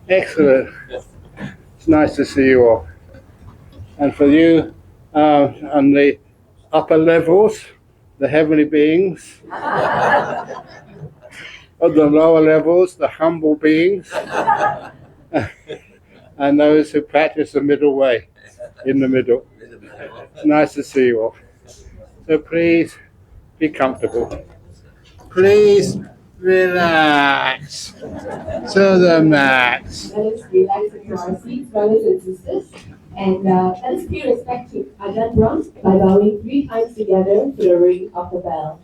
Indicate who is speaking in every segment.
Speaker 1: Excellent. It's nice to see you all. And for you on the upper levels, the heavenly beings, on the lower levels, the humble beings, and those who practice the middle way, in the middle. It's nice to see you all. So please be comfortable. Please relax to the max.
Speaker 2: Let us relax into our seats, brothers and sisters. And let us pay respect to Ajahn Brahm by bowing 3 times together to the ring of the bell.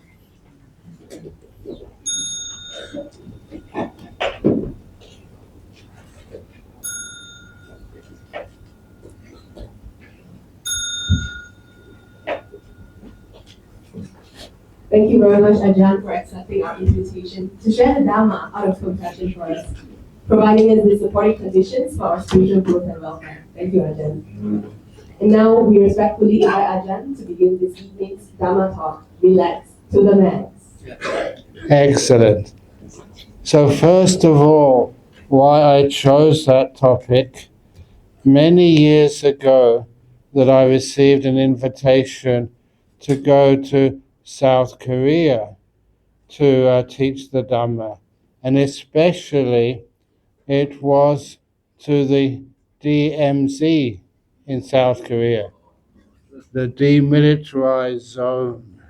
Speaker 2: Thank you very much, Ajahn, for accepting our invitation to share the Dharma out of compassion for us, providing us with supporting conditions for our spiritual growth and welfare. Thank you, Ajahn. And now we respectfully invite Ajahn to begin this evening's Dharma talk. Relax to the max.
Speaker 1: Excellent. So first of all, why I chose that topic, many years ago that I received an invitation to go to South Korea to teach the Dhamma, and especially it was to the DMZ in South Korea, the demilitarized zone.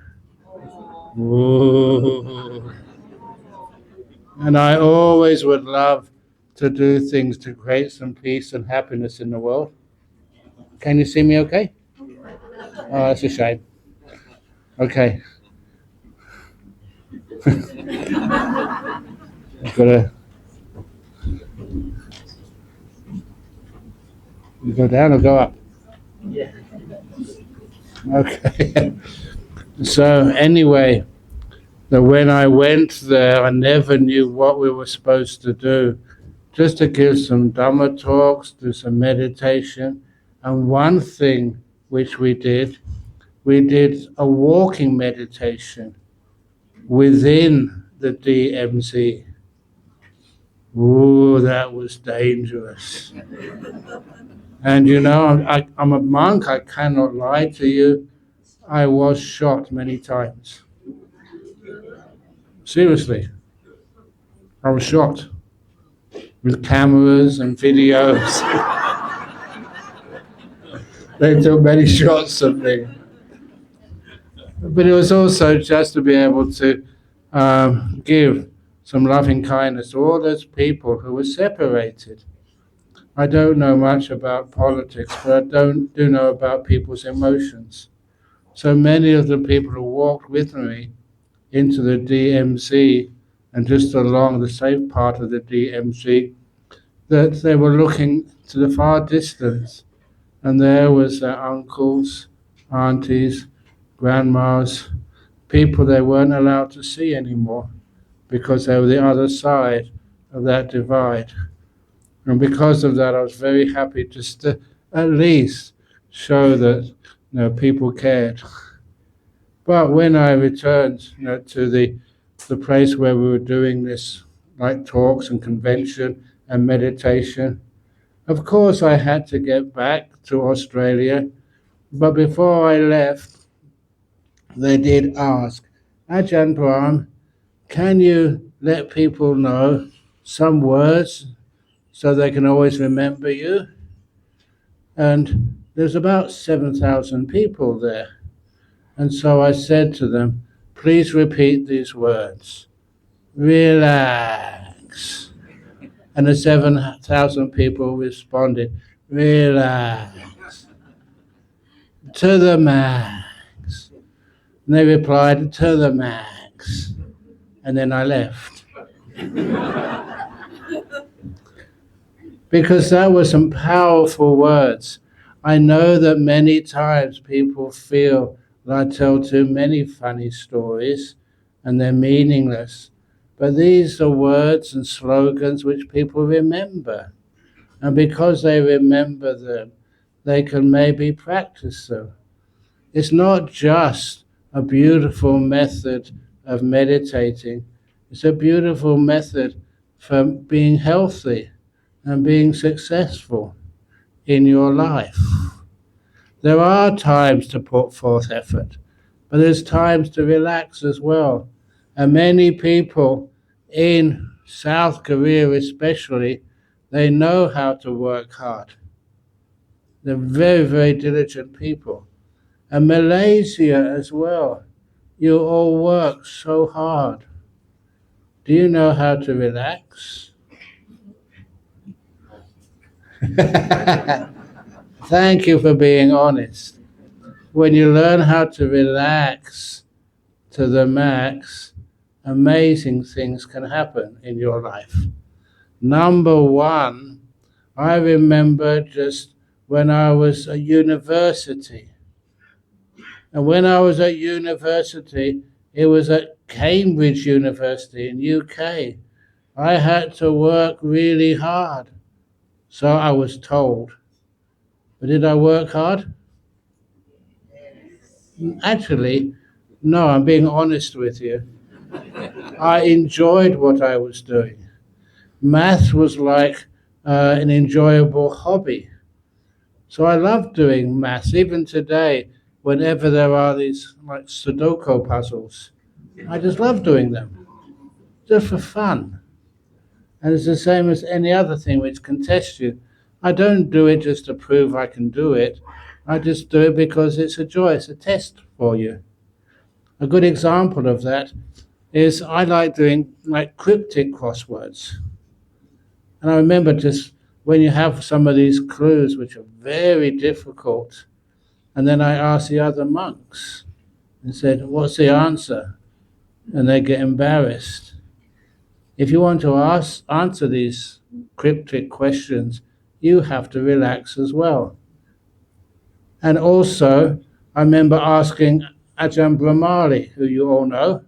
Speaker 1: Ooh. And I always would love to do things to create some peace and happiness in the world. Can you see me okay? Oh, that's a shame. Okay. I've got to... You go down or go up? Yeah. Okay. So anyway, when I went there, I never knew what we were supposed to do. Just to give some Dhamma talks, do some meditation. And one thing which we did a walking meditation within the DMZ. Ooh, that was dangerous. And you know, I'm a monk, I cannot lie to you. I was shot many times. Seriously. I was shot with cameras and videos. They took many shots of me. But it was also just to be able to give some loving kindness to all those people who were separated. I don't know much about politics, but I do know about people's emotions. So many of the people who walked with me into the DMZ and just along the safe part of the DMZ, that they were looking to the far distance, and there was their uncles, aunties, grandmas, people they weren't allowed to see anymore because they were the other side of that divide. And because of that, I was very happy just to at least show that people cared. But when I returned to the place where we were doing this, like talks and convention and meditation, of course I had to get back to Australia. But before I left, they did ask, Ajahn Brahm, can you let people know some words so they can always remember you? And there's about 7,000 people there. And so I said to them, please repeat these words. Relax. And the 7,000 people responded, relax. To the max. And they replied, to the max. And then I left. Because that were some powerful words. I know that many times people feel that I tell too many funny stories and they're meaningless. But these are words and slogans which people remember. And because they remember them, they can maybe practice them. It's not just a beautiful method of meditating. It's a beautiful method for being healthy and being successful in your life. There are times to put forth effort, but there's times to relax as well. And many people in South Korea especially, they know how to work hard. They're very, very diligent people. And Malaysia as well. You all work so hard. Do you know how to relax? Thank you for being honest. When you learn how to relax to the max, amazing things can happen in your life. Number one, I remember just when I was at university. And when I was at university, it was at Cambridge University in UK. I had to work really hard. So I was told. But did I work hard? Actually, no, I'm being honest with you. I enjoyed what I was doing. Math was like an enjoyable hobby. So I love doing maths. Even today, whenever there are these like Sudoku puzzles, I just love doing them, just for fun. And it's the same as any other thing which can test you. I don't do it just to prove I can do it. I just do it because it's a joy, it's a test for you. A good example of that is I like doing like cryptic crosswords. And I remember just when you have some of these clues which are very difficult, and then I asked the other monks and said, "What's the answer?" And they get embarrassed. If you want to answer these cryptic questions, you have to relax as well. And also, I remember asking Ajahn Brahmali, who you all know.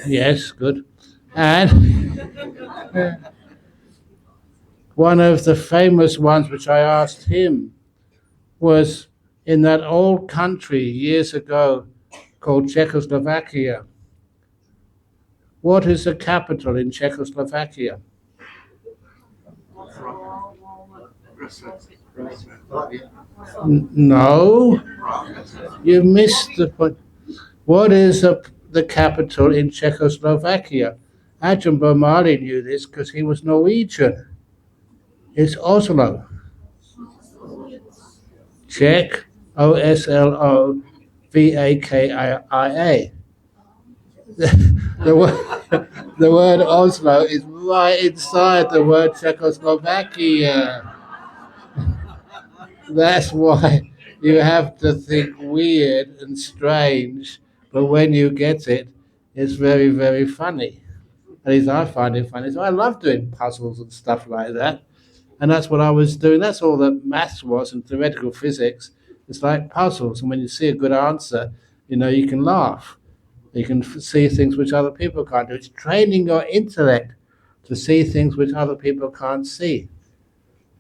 Speaker 1: Yes, good. And one of the famous ones which I asked him was in that old country years ago called Czechoslovakia. What is the capital in Czechoslovakia? No, you missed the point. What is the capital in Czechoslovakia? Ajahn Brahmali knew this because he was Norwegian. It's Oslo. Czech, Oslovakia. The word Oslo is right inside the word Czechoslovakia. That's why you have to think weird and strange, but when you get it, it's very, very funny. At least I find it funny. So I love doing puzzles and stuff like that. And that's what I was doing. That's all that maths was and theoretical physics. It's like puzzles. And when you see a good answer, you can laugh. You can see things which other people can't do. It's training your intellect to see things which other people can't see.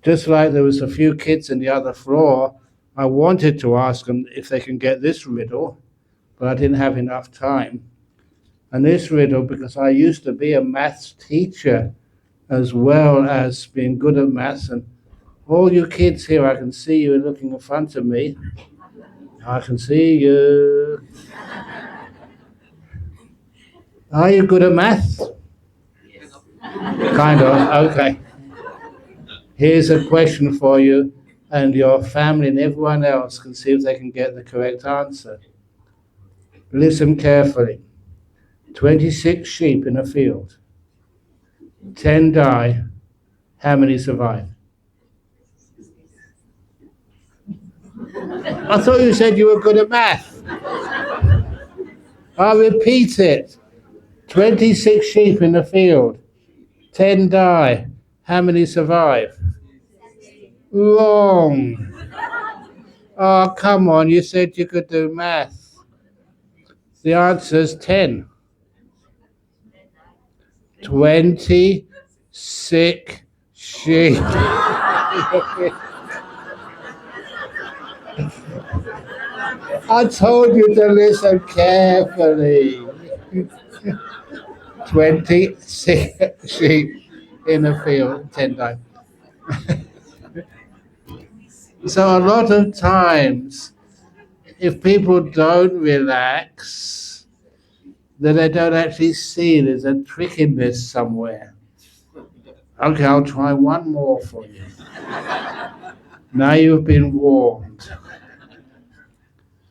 Speaker 1: Just like there was a few kids in the other floor, I wanted to ask them if they can get this riddle, but I didn't have enough time. And this riddle, because I used to be a maths teacher as well as being good at maths, and all you kids here, I can see you looking in front of me. I can see you. Are you good at maths? Kind of, okay. Here's a question for you, and your family and everyone else can see if they can get the correct answer. Listen carefully. 26 sheep in a field. 10 die. How many survive? I thought you said you were good at math. I'll repeat it. 26 sheep in the field. 10 die. How many survive? Wrong. Oh, come on. You said you could do math. The answer's 10. 20 sick sheep. I told you to listen carefully. 20 sick sheep in a field 10 times. So a lot of times, if people don't relax, then they don't actually see there's a trick in this somewhere. Okay, I'll try one more for you. Now you've been warned.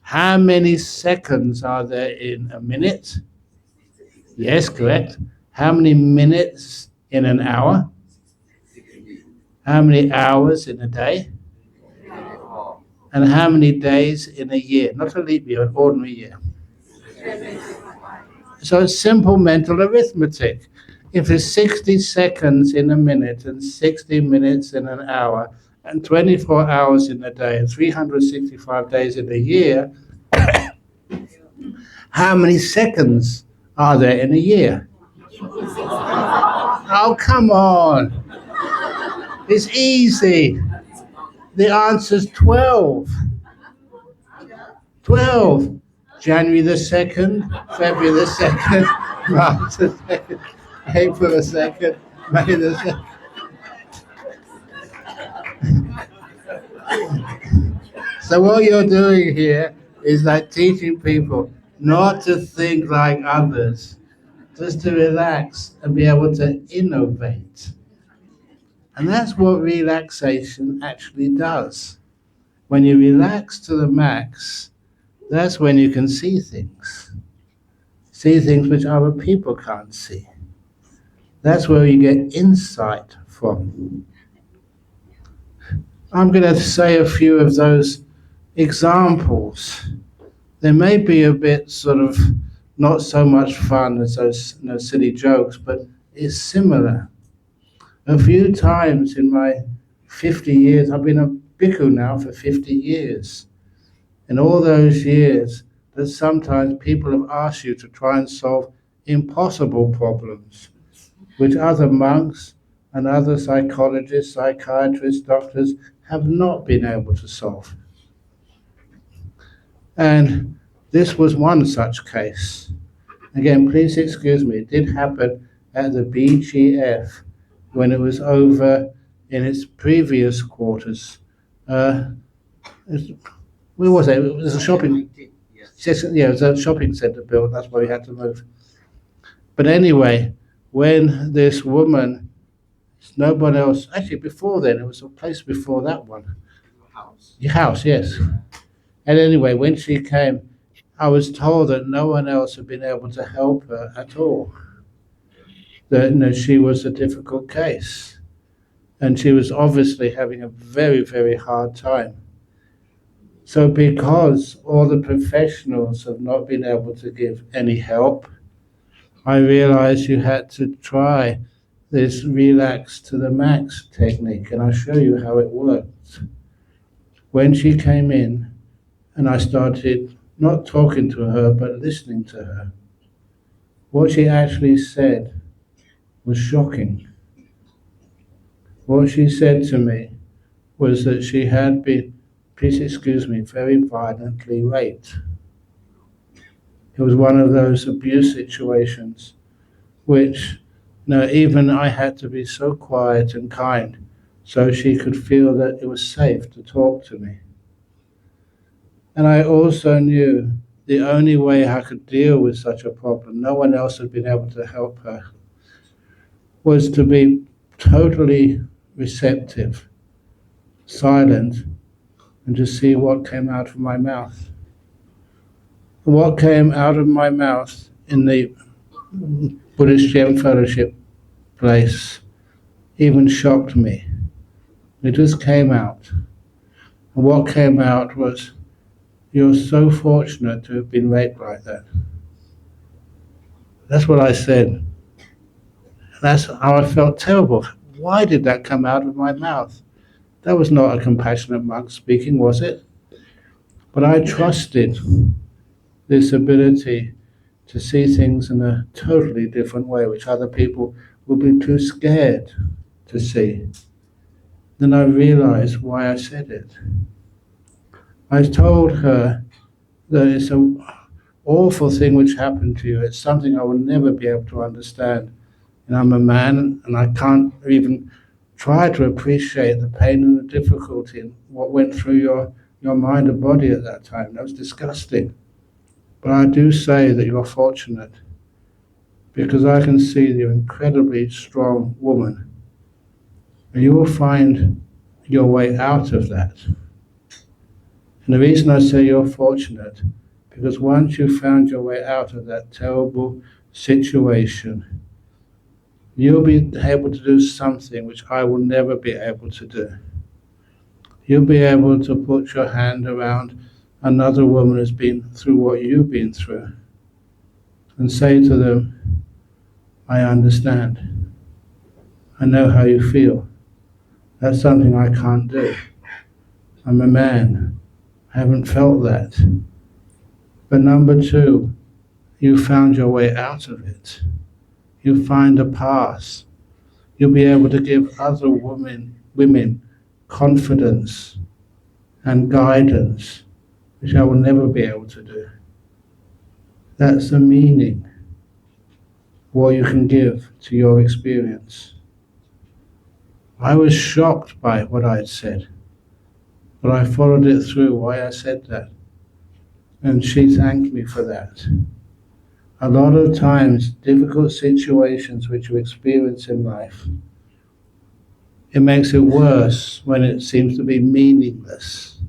Speaker 1: How many seconds are there in a minute? Yes, correct. How many minutes in an hour? How many hours in a day? And how many days in a year? Not a leap year, an ordinary year. So it's simple mental arithmetic. If it's 60 seconds in a minute and 60 minutes in an hour and 24 hours in a day and 365 days in a year, how many seconds are there in a year? Oh, come on. It's easy. The answer's 12. 12. January the 2nd, February the 2nd, March the 2nd, April the 2nd, May the 2nd. So what you're doing here is like teaching people not to think like others, just to relax and be able to innovate. And that's what relaxation actually does. When you relax to the max, that's when you can see things which other people can't see. That's where you get insight from. I'm going to say a few of those examples. They may be a bit sort of not so much fun as those silly jokes, but it's similar. A few times in my 50 years, I've been a bhikkhu now for 50 years. In all those years, that sometimes people have asked you to try and solve impossible problems, which other monks and other psychologists, psychiatrists, doctors have not been able to solve. And this was one such case. Again, please excuse me, it did happen at the BGF when it was over in its previous quarters. Where was it? It was a shopping. Yeah, it was a shopping centre built. That's why we had to move. But anyway, when this woman, no one else. Actually, before then, it was a place before that one. Your house, yes. And anyway, when she came, I was told that no one else had been able to help her at all. That she was a difficult case, and she was obviously having a very, very hard time. So because all the professionals have not been able to give any help, I realized you had to try this relax to the max technique, and I'll show you how it worked. When she came in, and I started not talking to her, but listening to her, what she actually said was shocking. What she said to me was that she had been, please excuse me, very violently raped. It was one of those abuse situations which, even I had to be so quiet and kind so she could feel that it was safe to talk to me. And I also knew the only way I could deal with such a problem, no one else had been able to help her, was to be totally receptive, silent, and to see what came out of my mouth. What came out of my mouth in the Buddhist Gem Fellowship place even shocked me. It just came out. And what came out was, "You're so fortunate to have been raped like that." That's what I said. That's how I felt terrible. Why did that come out of my mouth? That was not a compassionate monk speaking, was it? But I trusted this ability to see things in a totally different way, which other people would be too scared to see. Then I realized why I said it. I told her that it's an awful thing which happened to you. It's something I will never be able to understand. And I'm a man, and I can't even try to appreciate the pain and the difficulty and what went through your mind and body at that time. That was disgusting. But I do say that you're fortunate, because I can see that you're an incredibly strong woman. And you will find your way out of that. And the reason I say you're fortunate, because once you've found your way out of that terrible situation, you'll be able to do something which I will never be able to do. You'll be able to put your hand around another woman who's been through what you've been through and say to them, I understand. I know how you feel. That's something I can't do. I'm a man. I haven't felt that. But number two, you found your way out of it. You find a path. You'll be able to give other women confidence and guidance, which I will never be able to do. That's the meaning, what you can give to your experience. I was shocked by what I had said, but I followed it through, why I said that. And she thanked me for that. A lot of times, difficult situations which you experience in life, it makes it worse when it seems to be meaningless.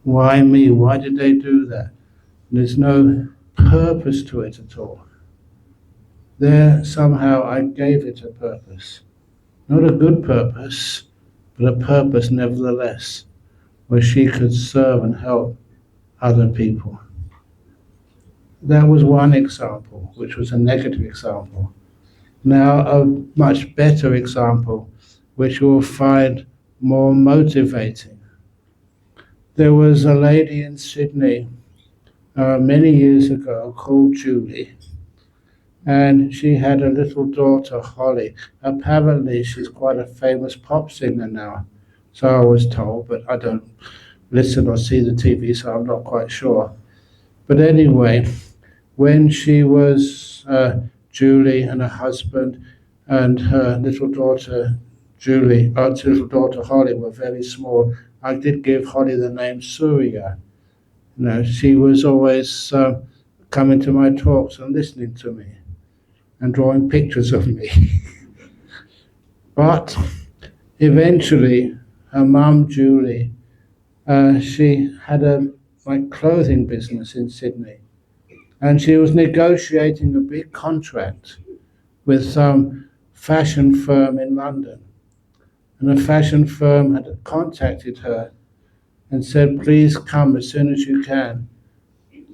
Speaker 1: Why me? Why did they do that? There's no purpose to it at all. There, somehow, I gave it a purpose. Not a good purpose, but a purpose nevertheless, where she could serve and help other people. That was one example, which was a negative example. Now, a much better example, which you will find more motivating. There was a lady in Sydney many years ago called Julie, and she had a little daughter, Holly. Apparently, she's quite a famous pop singer now, so I was told, but I don't listen or see the TV, so I'm not quite sure. But anyway, when she was Julie and her husband and her little daughter little daughter Holly were very small, I did give Holly the name Surya. You know, she was always coming to my talks and listening to me and drawing pictures of me. But eventually, her mum, Julie, she had a clothing business in Sydney, and she was negotiating a big contract with some fashion firm in London. And the fashion firm had contacted her and said, please come as soon as you can.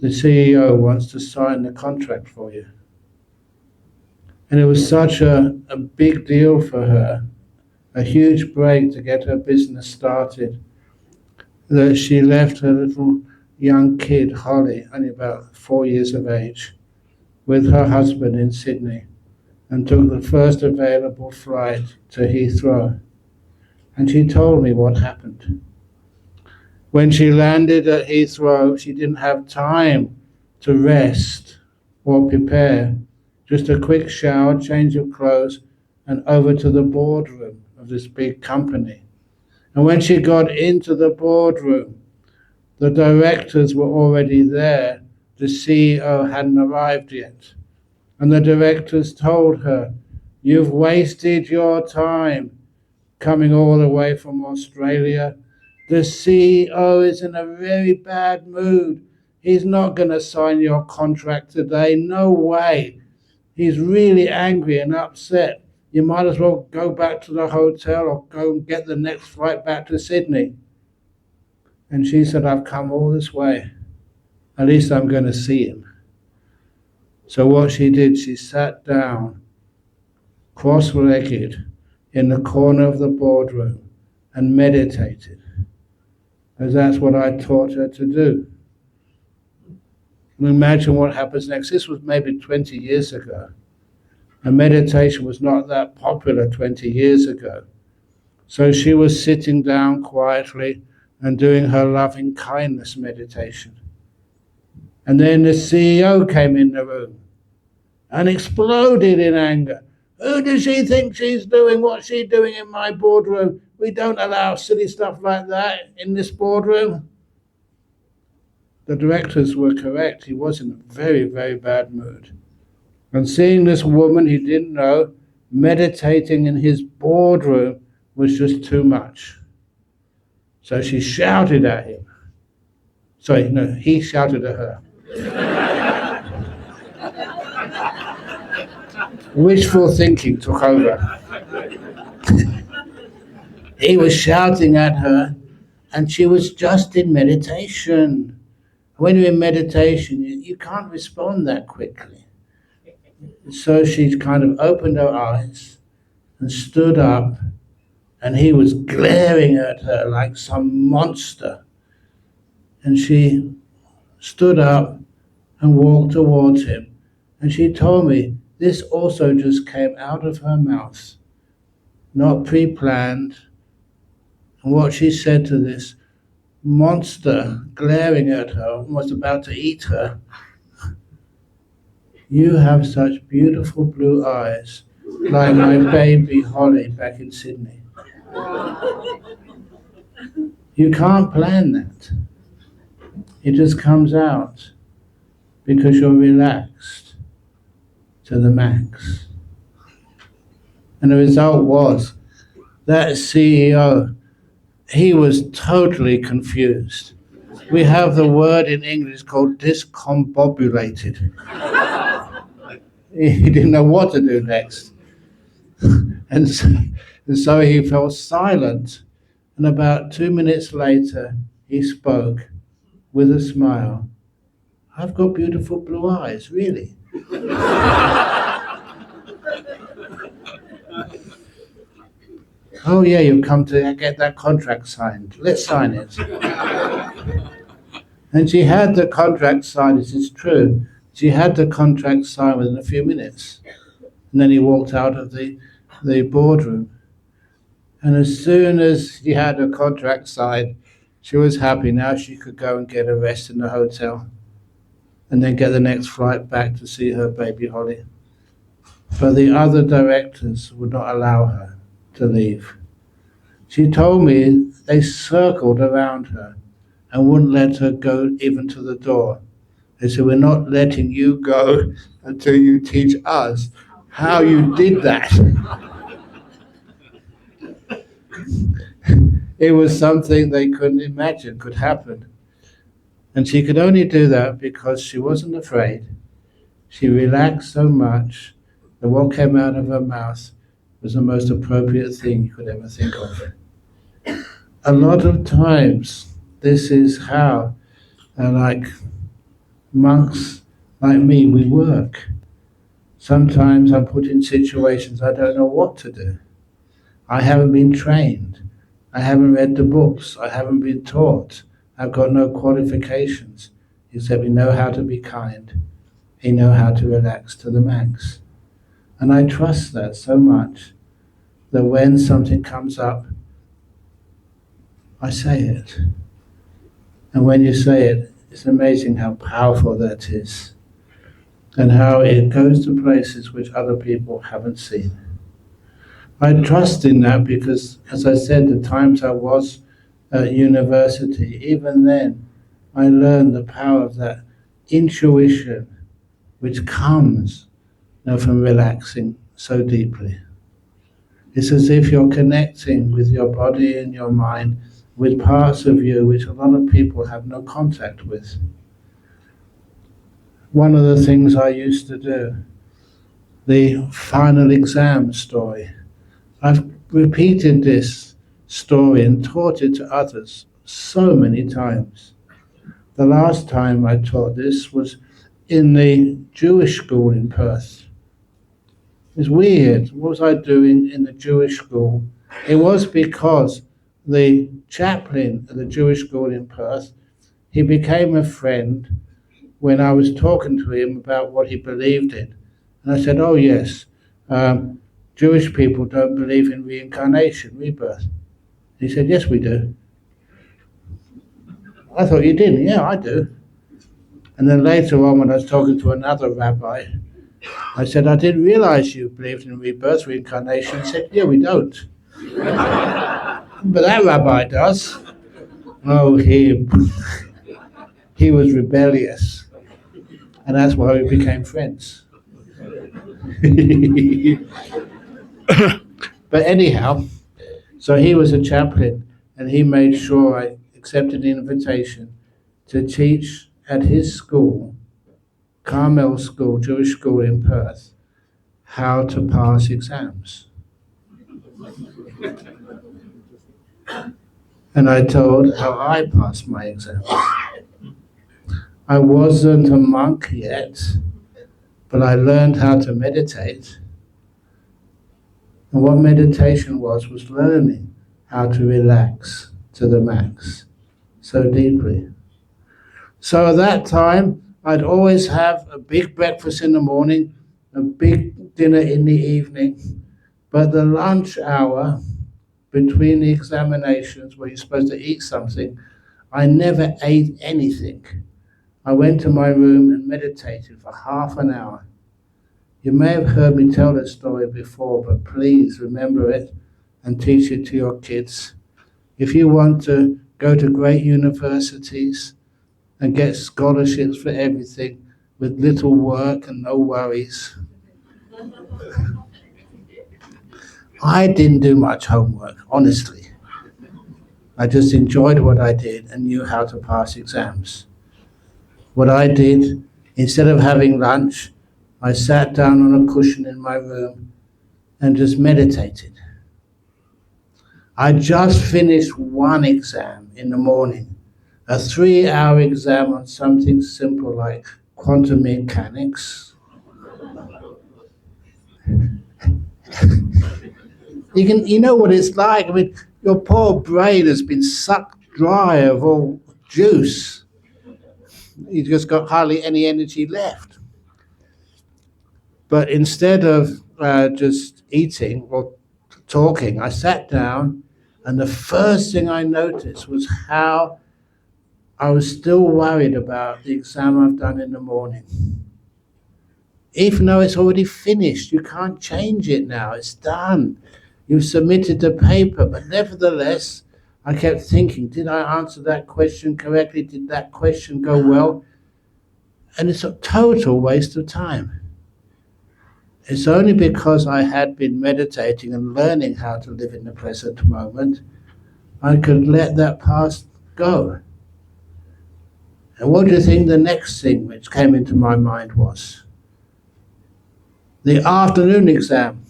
Speaker 1: The CEO wants to sign the contract for you. And it was such a big deal for her, a huge break to get her business started, that she left her little young kid, Holly, only about 4 years of age, with her husband in Sydney, and took the first available flight to Heathrow. And she told me what happened. When she landed at Heathrow, she didn't have time to rest or prepare. Just a quick shower, change of clothes, and over to the boardroom of this big company. And when she got into the boardroom, the directors were already there. The CEO hadn't arrived yet. And the directors told her, you've wasted your time coming all the way from Australia. The CEO is in a very bad mood. He's not going to sign your contract today. No way. He's really angry and upset. You might as well go back to the hotel or go and get the next flight back to Sydney. And she said, I've come all this way. At least I'm going to see him. So what she did, she sat down, cross-legged, in the corner of the boardroom and meditated, as that's what I taught her to do. And imagine what happens next. This was maybe 20 years ago. And meditation was not that popular 20 years ago. So she was sitting down quietly and doing her loving kindness meditation. And then the CEO came in the room and exploded in anger. Who does she think she's doing? What's she doing in my boardroom? We don't allow silly stuff like that in this boardroom. The directors were correct. He was in a very, very bad mood. And seeing this woman he didn't know meditating in his boardroom was just too much. So she shouted at him. Sorry, no, he shouted at her. Wishful thinking took over. He was shouting at her, and she was just in meditation. When you're in meditation, you can't respond that quickly. So she kind of opened her eyes and stood up, and he was glaring at her like some monster. And she stood up and walked towards him. And she told me this also just came out of her mouth, not pre-planned. And what she said to this monster glaring at her, was about to eat her, "You have such beautiful blue eyes, like my baby Holly back in Sydney." You can't plan that. It just comes out because you're relaxed to the max. And the result was that CEO, he was totally confused. We have the word in English called discombobulated. He didn't know what to do next. And so he fell silent. And about 2 minutes later, he spoke with a smile. "I've got beautiful blue eyes, really." "Oh, yeah, you've come to get that contract signed. Let's sign it." And she had the contract signed, this is true. She had the contract signed within a few minutes. And then he walked out of the boardroom. And as soon as she had her contract signed, she was happy. Now she could go and get a rest in the hotel and then get the next flight back to see her baby Holly. But the other directors would not allow her to leave. She told me they circled around her and wouldn't let her go even to the door. They said, "We're not letting you go until you teach us how you did that." It was something they couldn't imagine could happen. And she could only do that because she wasn't afraid. She relaxed so much that what came out of her mouth was the most appropriate thing you could ever think of. A lot of times, this is how, like monks like me, we work. Sometimes I'm put in situations I don't know what to do. I haven't been trained. I haven't read the books. I haven't been taught. I've got no qualifications, except we know how to be kind. We know how to relax to the max. And I trust that so much that when something comes up, I say it. And when you say it, it's amazing how powerful that is and how it goes to places which other people haven't seen. I trust in that because, as I said, the times I was at university, even then, I learned the power of that intuition which comes from relaxing so deeply. It's as if you're connecting with your body and your mind with parts of you which a lot of people have no contact with. One of the things I used to do, the final exam story, I've repeated this story and taught it to others so many times. The last time I taught this was in the Jewish school in Perth. It's weird. What was I doing in the Jewish school? It was because the chaplain at the Jewish school in Perth, he became a friend when I was talking to him about what he believed in. And I said, "Oh, yes, Jewish people don't believe in reincarnation, rebirth." He said, "Yes, we do." I thought, "You didn't?" "Yeah, I do." And then later on, when I was talking to another rabbi, I said, I didn't realize you believed in rebirth, reincarnation. He said, yeah, we don't. But that rabbi does. Oh, he was rebellious. And that's why we became friends. But anyhow, so he was a chaplain, and he made sure I accepted the invitation to teach at his school, Carmel School, Jewish school in Perth, how to pass exams. And I told how I passed my exams. I wasn't a monk yet, but I learned how to meditate. And what meditation was learning how to relax to the max so deeply. So at that time, I'd always have a big breakfast in the morning, a big dinner in the evening, but the lunch hour between the examinations where you're supposed to eat something, I never ate anything. I went to my room and meditated for half an hour. You may have heard me tell this story before, but please remember it and teach it to your kids. If you want to go to great universities and get scholarships for everything with little work and no worries, I didn't do much homework, honestly. I just enjoyed what I did and knew how to pass exams. What I did, instead of having lunch, I sat down on a cushion in my room and just meditated. I just finished one exam in the morning, a 3-hour exam on something simple like quantum mechanics. You know what it's like. I mean, your poor brain has been sucked dry of all juice. You've just got hardly any energy left. But instead of just eating or talking, I sat down, and the first thing I noticed was how I was still worried about the exam I've done in the morning. Even though it's already finished, you can't change it now, it's done. You've submitted the paper, but nevertheless, I kept thinking, did I answer that question correctly? Did that question go well? And it's a total waste of time. It's only because I had been meditating and learning how to live in the present moment, I could let that past go. And what do you think the next thing which came into my mind was? The afternoon exam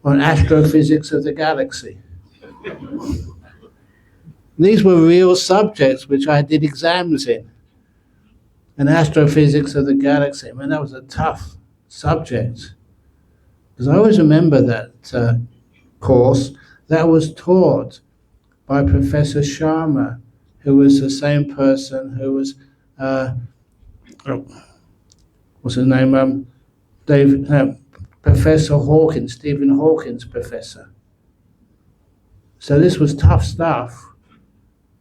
Speaker 1: on astrophysics of the galaxy. These were real subjects which I did exams in. And astrophysics of the galaxy, I mean, that was a tough subject. Because I always remember that course that was taught by Professor Sharma, who was the same person who was, what's his name? Professor Hawkins, Stephen Hawkins' professor. So this was tough stuff,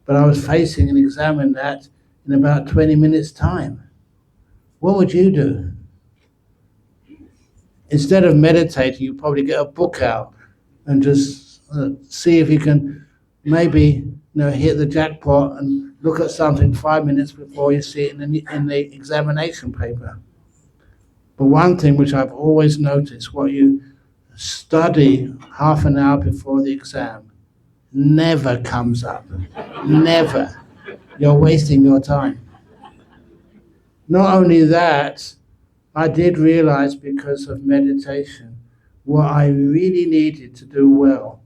Speaker 1: but I was facing an exam in that in about 20 minutes' time. What would you do? Instead of meditating, you probably get a book out and just see if you can maybe hit the jackpot and look at something 5 minutes before you see it in the examination paper. But one thing which I've always noticed, what you study half an hour before the exam never comes up. Never. You're wasting your time. Not only that, I did realize because of meditation, what I really needed to do well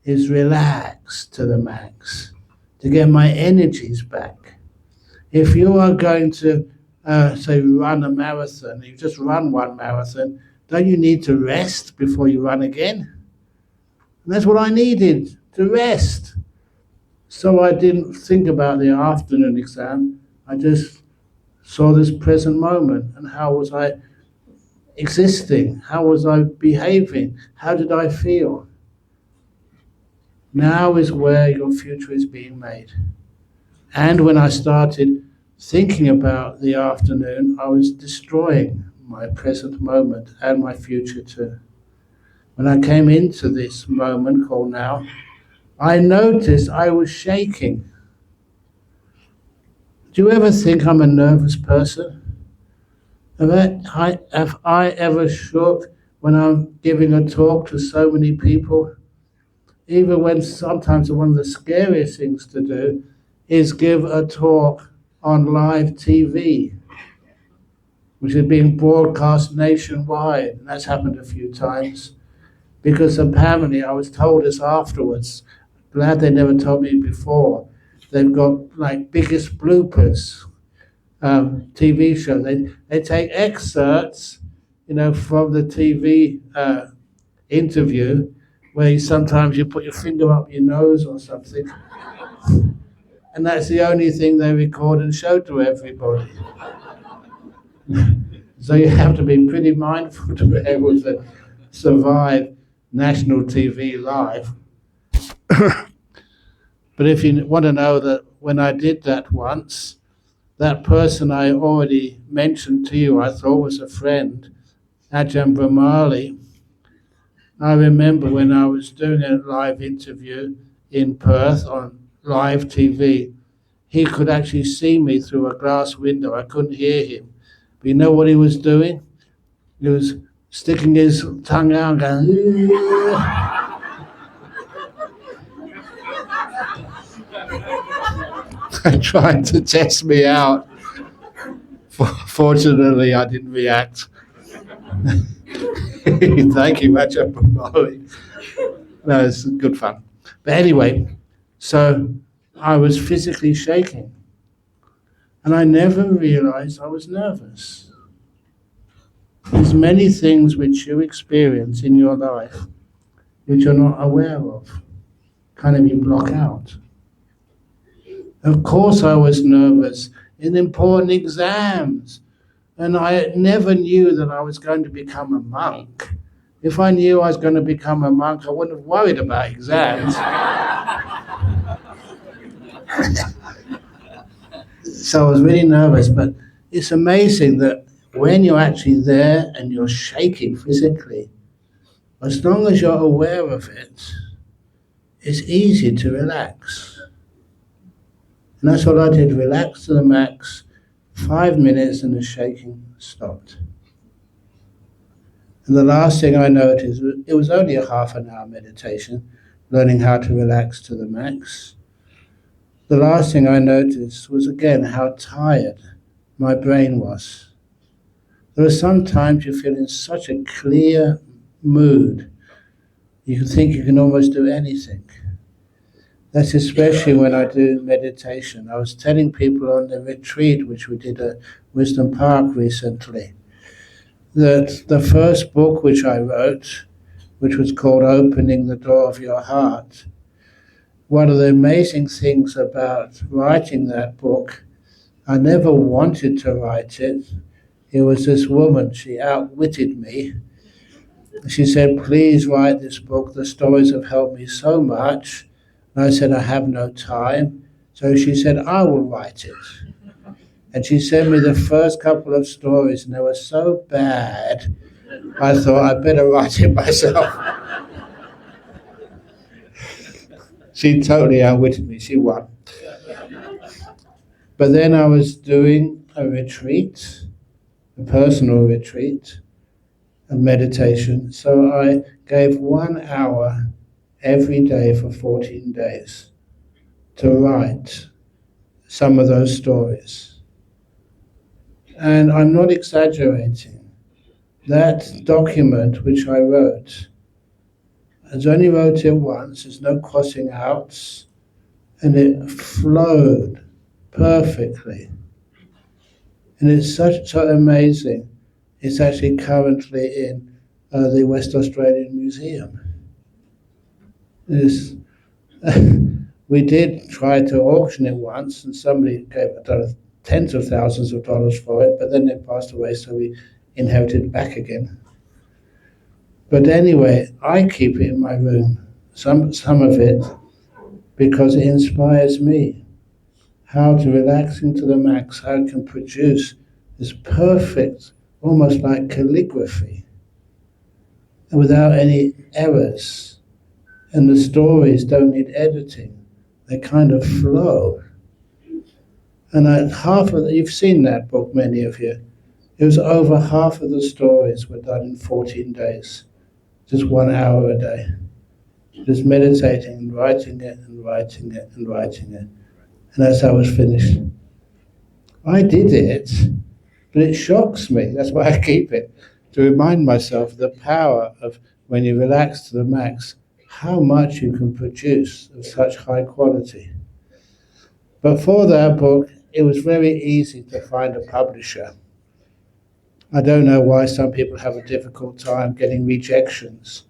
Speaker 1: is relax to the max, to get my energies back. If you are going to, say, run a marathon, you just run one marathon, don't you need to rest before you run again? And that's what I needed, to rest. So I didn't think about the afternoon exam. I just saw this present moment and how was I existing? How was I behaving? How did I feel? Now is where your future is being made. And when I started thinking about the afternoon, I was destroying my present moment and my future too. When I came into this moment called now, I noticed I was shaking. Do you ever think I'm a nervous person? Have I ever shook when I'm giving a talk to so many people? Even when sometimes one of the scariest things to do is give a talk on live TV, which is being broadcast nationwide. And that's happened a few times because apparently I was told this afterwards. Glad they never told me before. They've got like biggest bloopers TV show. They take excerpts, from the TV interview, where sometimes you put your finger up your nose or something, and that's the only thing they record and show to everybody. So you have to be pretty mindful to be able to survive national TV live. But if you want to know that when I did that once, that person I already mentioned to you, I thought was a friend, Ajahn Brahmali. I remember when I was doing a live interview in Perth on live TV, he could actually see me through a glass window. I couldn't hear him. But you know what he was doing? He was sticking his tongue out and going, trying to test me out. Fortunately, I didn't react. Thank you, Ajahn Brahmali. No, it's good fun. But anyway, so I was physically shaking. And I never realized I was nervous. There's many things which you experience in your life which you're not aware of, kind of you block out. Of course I was nervous in important exams, and I never knew that I was going to become a monk. If I knew I was going to become a monk, I wouldn't have worried about exams. So I was really nervous, but it's amazing that when you're actually there and you're shaking physically, as long as you're aware of it, it's easy to relax. And that's what I did, relax to the max, 5 minutes and the shaking stopped. And the last thing I noticed, it was only a half an hour meditation, learning how to relax to the max. The last thing I noticed was again how tired my brain was. There are some times you feel in such a clear mood, you can think you can almost do anything. That's especially when I do meditation. I was telling people on the retreat, which we did at Wisdom Park recently, that the first book which I wrote, which was called Opening the Door of Your Heart, one of the amazing things about writing that book, I never wanted to write it. It was this woman, she outwitted me. She said, please write this book, the stories have helped me so much. And I said, I have no time. So she said, I will write it. And she sent me the first couple of stories, and they were so bad, I thought I better write it myself. She totally outwitted me, she won. But then I was doing a retreat, a personal retreat, a meditation. So I gave 1 hour every day for 14 days to write some of those stories. And I'm not exaggerating. That document which I wrote, I only wrote it once, there's no crossing outs, and it flowed perfectly. And it's so amazing. It's actually currently in the West Australian Museum. We did try to auction it once, and somebody gave tens of thousands of dollars for it, but then they passed away, so we inherited it back again. But anyway, I keep it in my room, some of it, because it inspires me how to relax into the max, how it can produce this perfect almost like calligraphy, and without any errors. And the stories don't need editing. They kind of flow. And you've seen that book, many of you. It was over half of the stories were done in 14 days, just 1 hour a day. Just meditating and writing it and writing it and writing it. And that's how it was finished. I did it, but it shocks me. That's why I keep it, to remind myself of the power of when you relax to the max, how much you can produce of such high quality. But for that book, it was very easy to find a publisher. I don't know why some people have a difficult time getting rejections.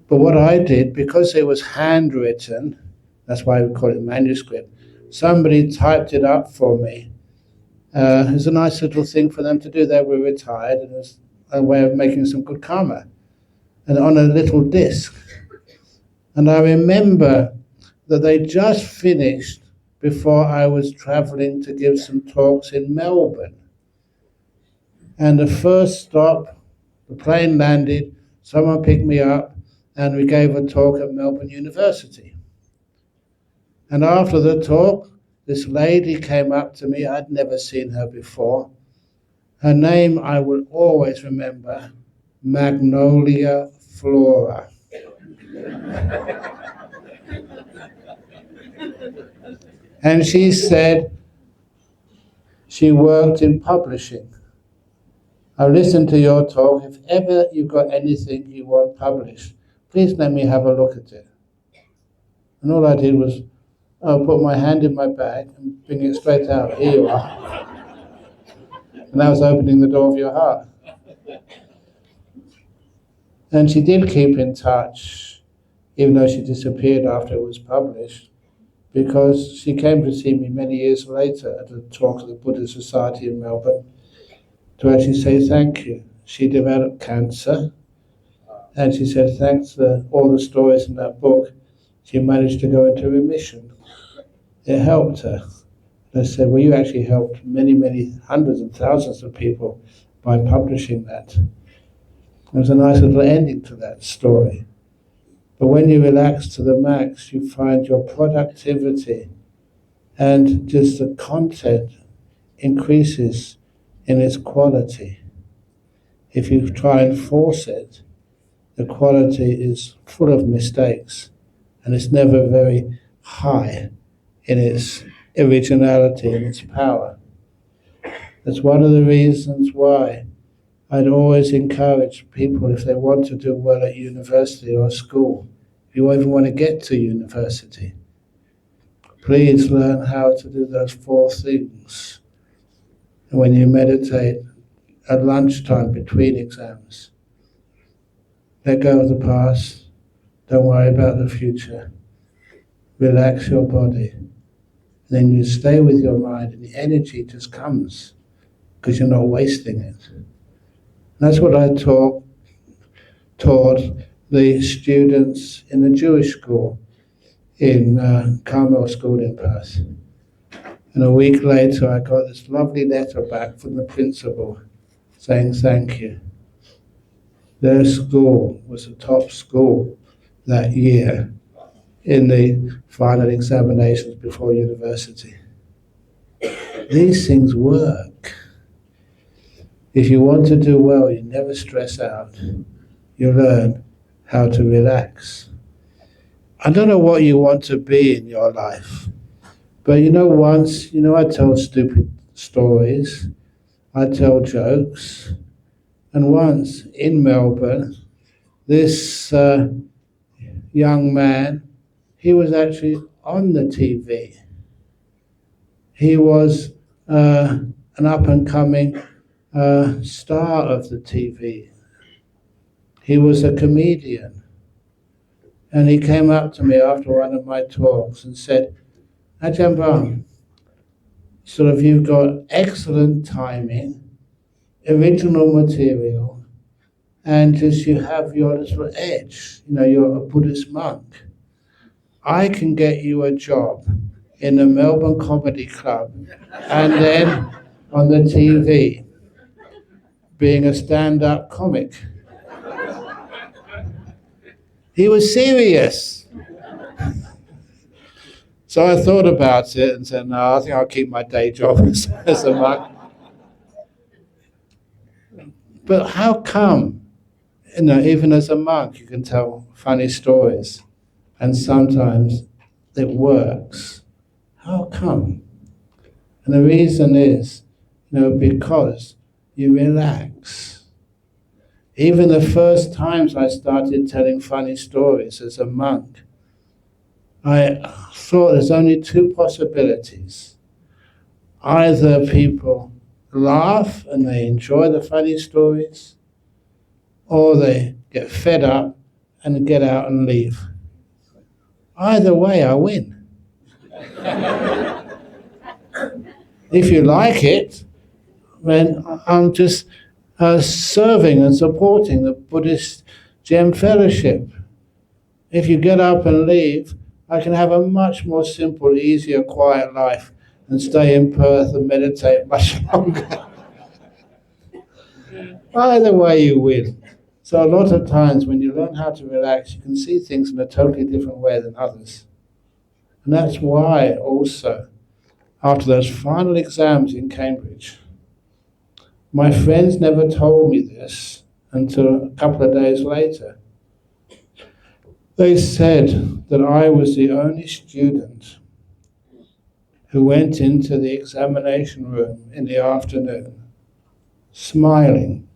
Speaker 1: But what I did, because it was handwritten, that's why we call it manuscript, somebody typed it up for me. It was a nice little thing for them to do. They were retired, and it was a way of making some good karma. And on a little disc. And I remember that they just finished before I was traveling to give some talks in Melbourne. And the first stop, the plane landed, someone picked me up, and we gave a talk at Melbourne University. And after the talk, this lady came up to me. I'd never seen her before. Her name I will always remember, Magnolia Flora. And she said she worked in publishing. I've listened to your talk. If ever you've got anything you want published, please let me have a look at it. And all I did was put my hand in my bag and bring it straight out. Here you are. And that was opening the door of your heart. And she did keep in touch, even though she disappeared after it was published, because she came to see me many years later at a talk at the Buddhist Society in Melbourne to actually say thank you. She developed cancer, and she said thanks to all the stories in that book, she managed to go into remission. It helped her. And I said, well, you actually helped many, many hundreds and thousands of people by publishing that. There was a nice little ending to that story. But when you relax to the max, you find your productivity and just the content increases in its quality. If you try and force it, the quality is full of mistakes and it's never very high in its originality and its power. That's one of the reasons why I'd always encourage people, if they want to do well at university or school, if you even want to get to university, please learn how to do those 4 things. And when you meditate at lunchtime between exams, let go of the past, don't worry about the future, relax your body, and then you stay with your mind and the energy just comes because you're not wasting it. And that's what I taught the students in the Jewish school in Carmel School in Perth. And a week later, I got this lovely letter back from the principal saying thank you. Their school was the top school that year in the final examinations before university. These things work. If you want to do well, you never stress out. You learn how to relax. I don't know what you want to be in your life, but I tell stupid stories, I tell jokes, and once in Melbourne, this young man, he was actually on the TV. He was an up-and-coming star of the TV. He was a comedian. And he came up to me after one of my talks and said, Ajahn Brahm, you've got excellent timing, original material, and just you have your little edge. You're a Buddhist monk. I can get you a job in the Melbourne Comedy Club and then on the TV. being a stand-up comic. He was serious. So I thought about it and said, no, I think I'll keep my day job as a monk. But how come, even as a monk, you can tell funny stories, and sometimes it works? How come? And the reason is, because you relax. Even the first times I started telling funny stories as a monk, I thought there's only two possibilities. Either people laugh and they enjoy the funny stories, or they get fed up and get out and leave. Either way, I win. If you like it, then I'm just serving and supporting the Buddhist Gem Fellowship. If you get up and leave, I can have a much more simple, easier, quiet life and stay in Perth and meditate much longer. Either way, you win. So a lot of times when you learn how to relax, you can see things in a totally different way than others. And that's why also, after those final exams in Cambridge, my friends never told me this until a couple of days later. They said that I was the only student who went into the examination room in the afternoon smiling.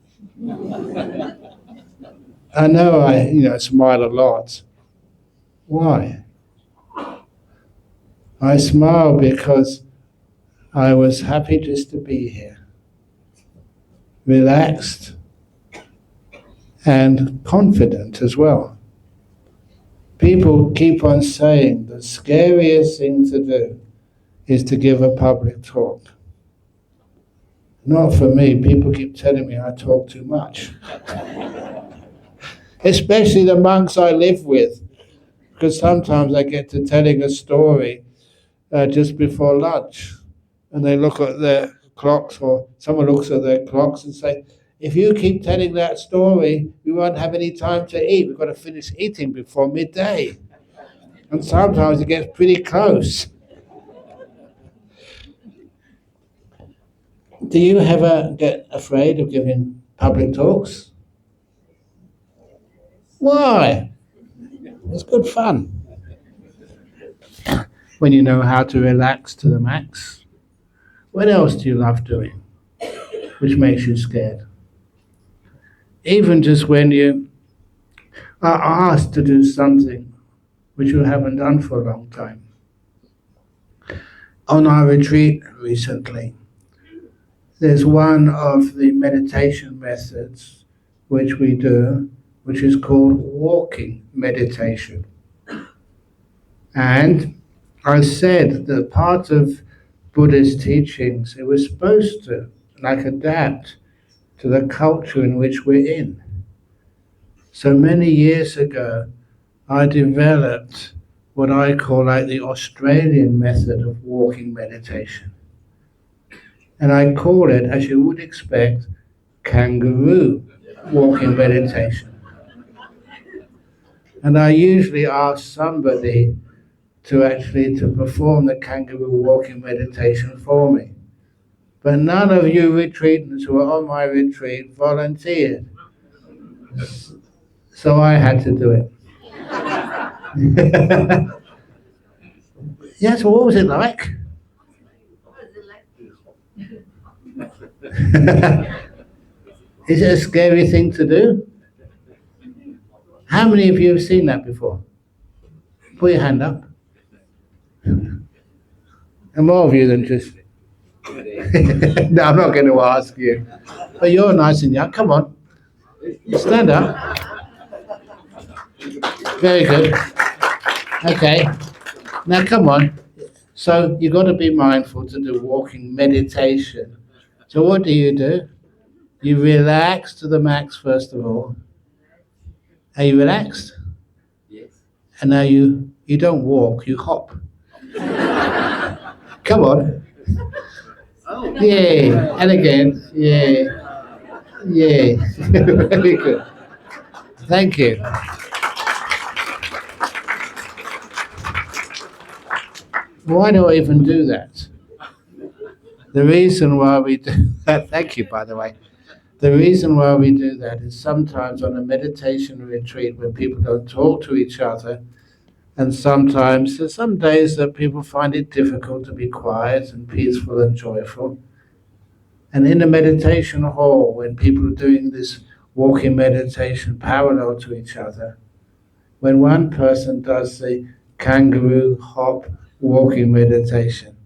Speaker 1: I know I smile a lot. Why? I smile because I was happy just to be here, relaxed and confident as well. People keep on saying the scariest thing to do is to give a public talk. Not for me. People keep telling me I talk too much. Especially the monks I live with, because sometimes I get to telling a story just before lunch, and they look at their clocks, or someone looks at their clocks and say, if you keep telling that story, we won't have any time to eat. We've got to finish eating before midday. And sometimes it gets pretty close. Do you ever get afraid of giving public talks? Why? It's good fun. When you know how to relax to the max. What else do you love doing, which makes you scared? Even just when you are asked to do something which you haven't done for a long time. On our retreat recently, there's one of the meditation methods which we do, which is called walking meditation. And I said that part of Buddhist teachings, it was supposed to adapt to the culture in which we're in. So many years ago, I developed what I call the Australian method of walking meditation. And I call it, as you would expect, Kangaroo walking meditation. And I usually ask somebody to perform the Kangaroo walking meditation for me. But none of you retreatants who are on my retreat volunteered. So I had to do it. Yeah, so what was it like? Is it a scary thing to do? How many of you have seen that before? Put your hand up. And more of you than just... No, I'm not going to ask you. But you're nice and young. Come on. Stand up. Very good. Okay. Now come on. So you've got to be mindful to do walking meditation. So what do? You relax to the max first of all. Are you relaxed?
Speaker 3: Yes.
Speaker 1: And now you don't walk, you hop. Come on.
Speaker 3: Oh.
Speaker 1: Yay. And again. Yay. Yeah, very good. Thank you. Why do I even do that? The reason why we do that, thank you, by the way. The reason why we do that is sometimes on a meditation retreat when people don't talk to each other, and sometimes there's some days that people find it difficult to be quiet and peaceful and joyful. And in a meditation hall, when people are doing this walking meditation parallel to each other, when one person does the kangaroo hop walking meditation,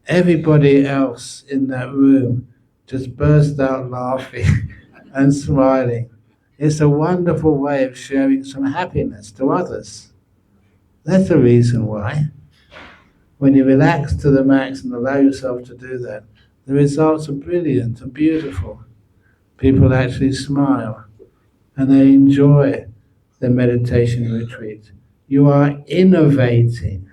Speaker 1: everybody else in that room just burst out laughing and smiling. It's a wonderful way of sharing some happiness to others. That's the reason why. When you relax to the max and allow yourself to do that, the results are brilliant and beautiful. People actually smile and they enjoy the meditation retreat. You are innovating.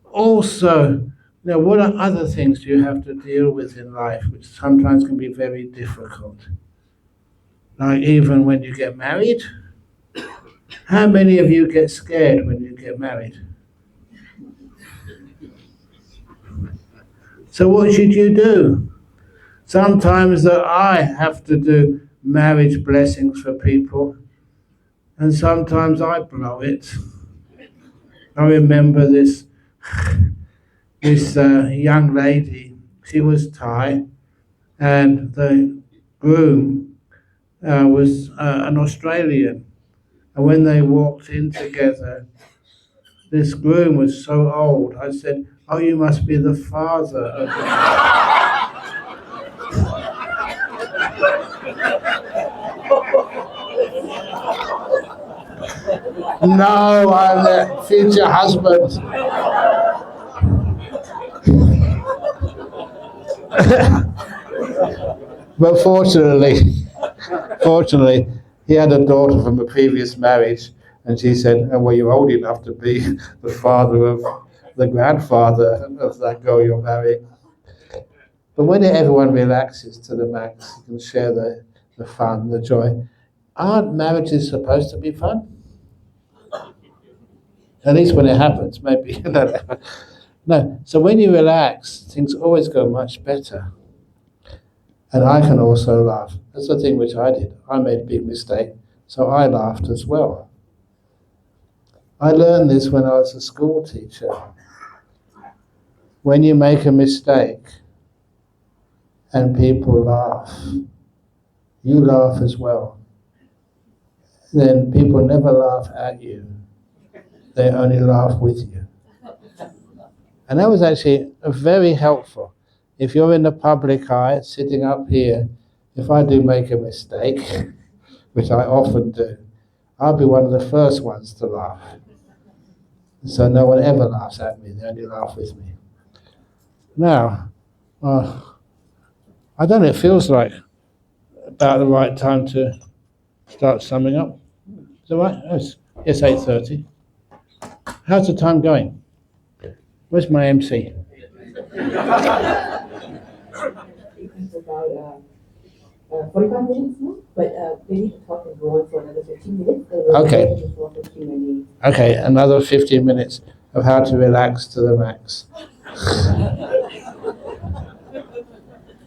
Speaker 1: Also, what are other things you have to deal with in life which sometimes can be very difficult? Like even when you get married? How many of you get scared when you get married? So what should you do? Sometimes that I have to do marriage blessings for people, and sometimes I blow it. I remember this young lady. She was Thai, and the groom was an Australian. And when they walked in together, this groom was so old. I said, "Oh, you must be the father of the." No, I'm the future husband. But fortunately, he had a daughter from a previous marriage, and she said, "Oh, well, you're old enough to be the father of the grandfather of that girl you're marrying." But when everyone relaxes to the max, you can share the fun, the joy. Aren't marriages supposed to be fun? At least when it happens, maybe. No. So when you relax, things always go much better. And I can also laugh. That's the thing which I did. I made a big mistake, so I laughed as well. I learned this when I was a school teacher. When you make a mistake and people laugh, you laugh as well. Then people never laugh at you, they only laugh with you. And that was actually very helpful. If you're in the public eye, sitting up here, if I do make a mistake, which I often do, I'll be one of the first ones to laugh. So no one ever laughs at me, they only laugh with me. Now, I don't know, it feels like about the right time to start summing up. Is that right? It's 8:30. How's the time going? Where's my MC?
Speaker 2: About 45 minutes more, but we need to talk and go on for another 15 minutes.
Speaker 1: Okay. Okay, another 15 minutes of how to relax to the max.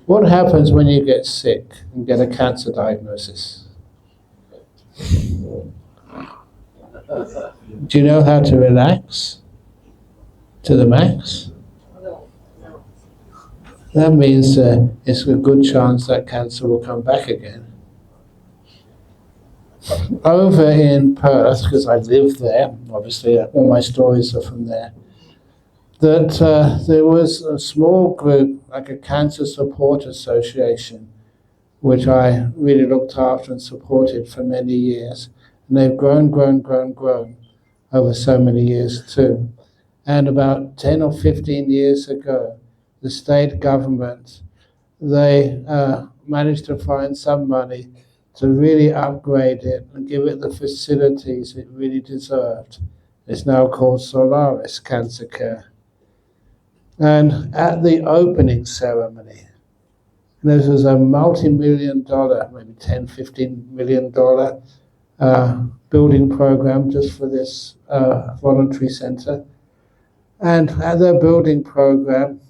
Speaker 1: What happens when you get sick and get a cancer diagnosis? Do you know how to relax to the max? That means it's a good chance that cancer will come back again. Over in Perth, because I live there, obviously all my stories are from there, that there was a small group, like a cancer support association, which I really looked after and supported for many years. And they've grown over so many years too. And about 10 or 15 years ago, the state government, they managed to find some money to really upgrade it and give it the facilities it really deserved. It's now called Solaris Cancer Care. And at the opening ceremony, And this was a multi-million dollar, maybe $10, $15 million building program just for this voluntary center. And at their building program,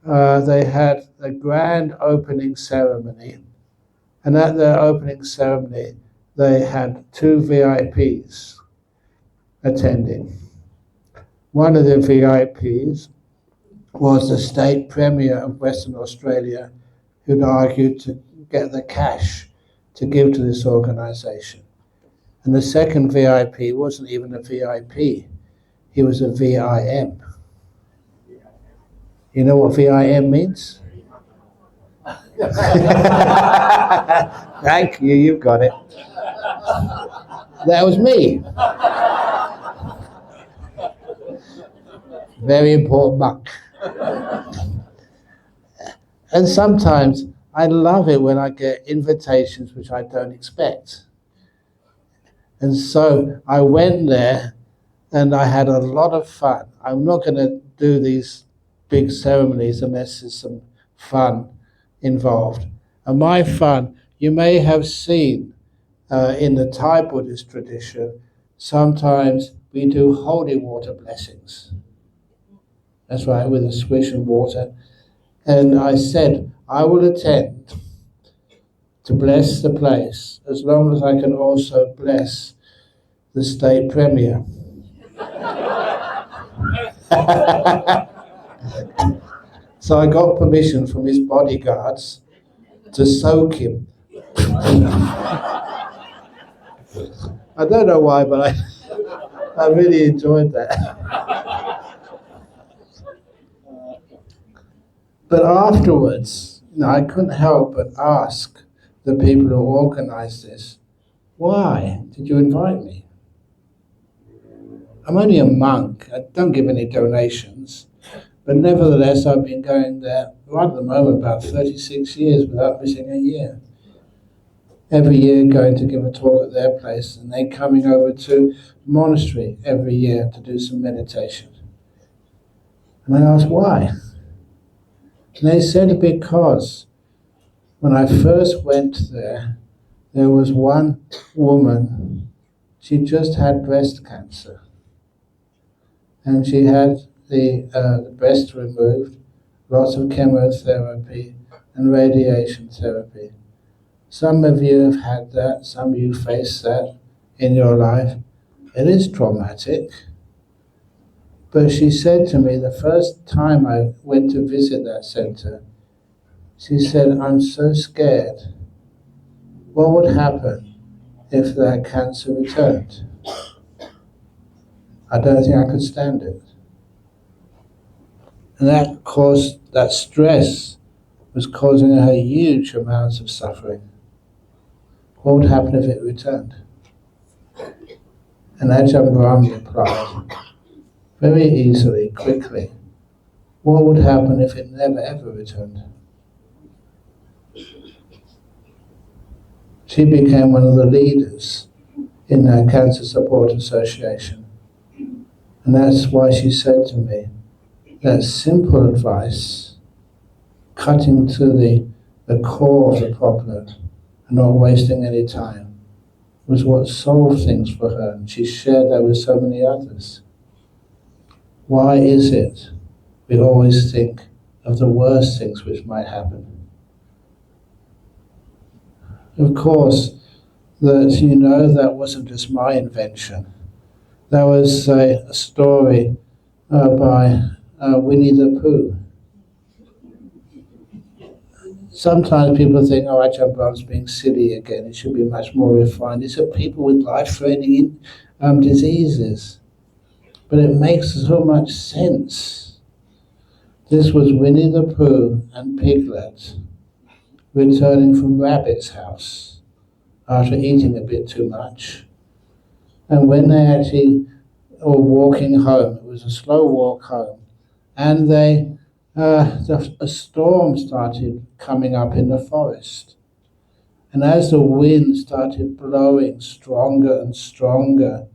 Speaker 1: they had a grand opening ceremony. And at their opening ceremony, they had 2 VIPs attending. One of the VIPs was the state premier of Western Australia, who'd argued to get the cash to give to this organization. And the second VIP wasn't even a VIP, he was a VIM. You know what VIM means? Thank you, you've got it. That was me. Very important monk. And sometimes I love it when I get invitations which I don't expect. And so I went there and I had a lot of fun. I'm not going to do these big ceremonies unless there's some fun involved. And my fun, you may have seen in the Thai Buddhist tradition, sometimes we do holy water blessings. That's right, with a swish of water. And I said, I will attend to bless the place as long as I can also bless the state premier. So I got permission from his bodyguards to soak him. I don't know why, but I really enjoyed that. But afterwards, I couldn't help but ask the people who organized this, why did you invite me? I'm only a monk. I don't give any donations. But nevertheless, I've been going there right at the moment about 36 years without missing a year. Every year going to give a talk at their place, and then coming over to the monastery every year to do some meditation. And I asked why. And they said because when I first went there was one woman, she just had breast cancer. And she had the breast removed, lots of chemotherapy and radiation therapy. Some of you have had that, some of you face that in your life. It is traumatic. But she said to me the first time I went to visit that center, she said, I'm so scared. What would happen if that cancer returned? I don't think I could stand it. And that caused, that stress was causing her huge amounts of suffering. What would happen if it returned? And Ajahn Brahm replied, very easily, quickly, what would happen if it never ever returned? She became one of the leaders in that Cancer Support Association. And that's why she said to me, that simple advice, cutting to the core of the problem and not wasting any time, was what solved things for her. And she shared that with so many others. Why is it we always think of the worst things which might happen? Of course, that wasn't just my invention. That was a story by Winnie the Pooh. Sometimes people think, Ajahn Brahm's being silly again, it should be much more refined. These are people with life-threatening diseases. But it makes so much sense. This was Winnie the Pooh and Piglet returning from Rabbit's house after eating a bit too much. And when they actually were walking home, it was a slow walk home, and a storm started coming up in the forest. And as the wind started blowing stronger and stronger,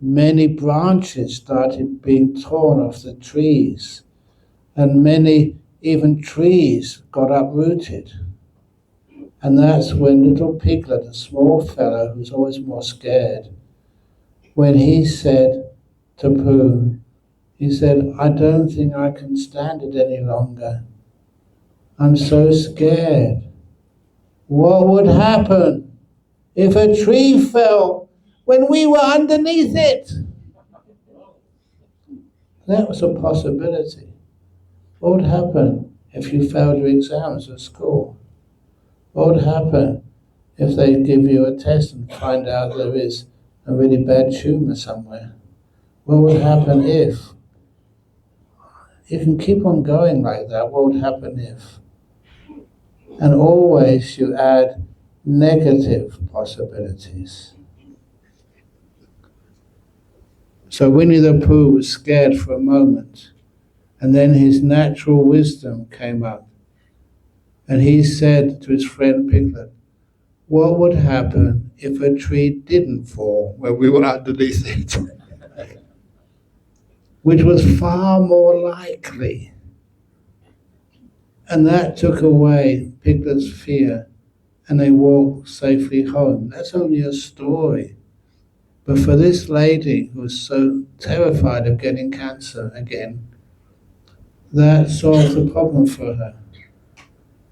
Speaker 1: many branches started being torn off the trees, and many even trees got uprooted. And that's when little Piglet, a small fellow who's always more scared, when he said to Pooh, he said, I don't think I can stand it any longer. I'm so scared. What would happen if a tree fell when we were underneath it? That was a possibility. What would happen if you failed your exams at school? What would happen if they give you a test and find out there is a really bad tumor somewhere? What would happen if? You can keep on going like that. What would happen if? And always you add negative possibilities. So Winnie the Pooh was scared for a moment, and then his natural wisdom came up. And he said to his friend Piglet, what would happen if a tree didn't fall when we were underneath it? Which was far more likely. And that took away Piglet's fear, and they walked safely home. That's only a story. But for this lady who was so terrified of getting cancer again, that solved the problem for her.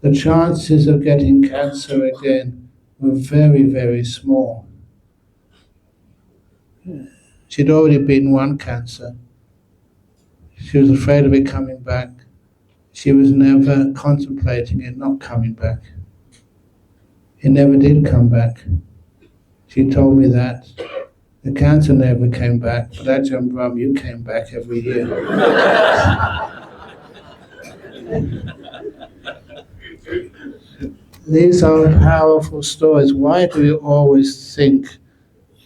Speaker 1: The chances of getting cancer again were very, very small. She'd already beaten one cancer. She was afraid of it coming back. She was never contemplating it not coming back. It never did come back. She told me that. The cancer never came back, but Ajahn Brahm, you came back every year. These are powerful stories. Why do we always think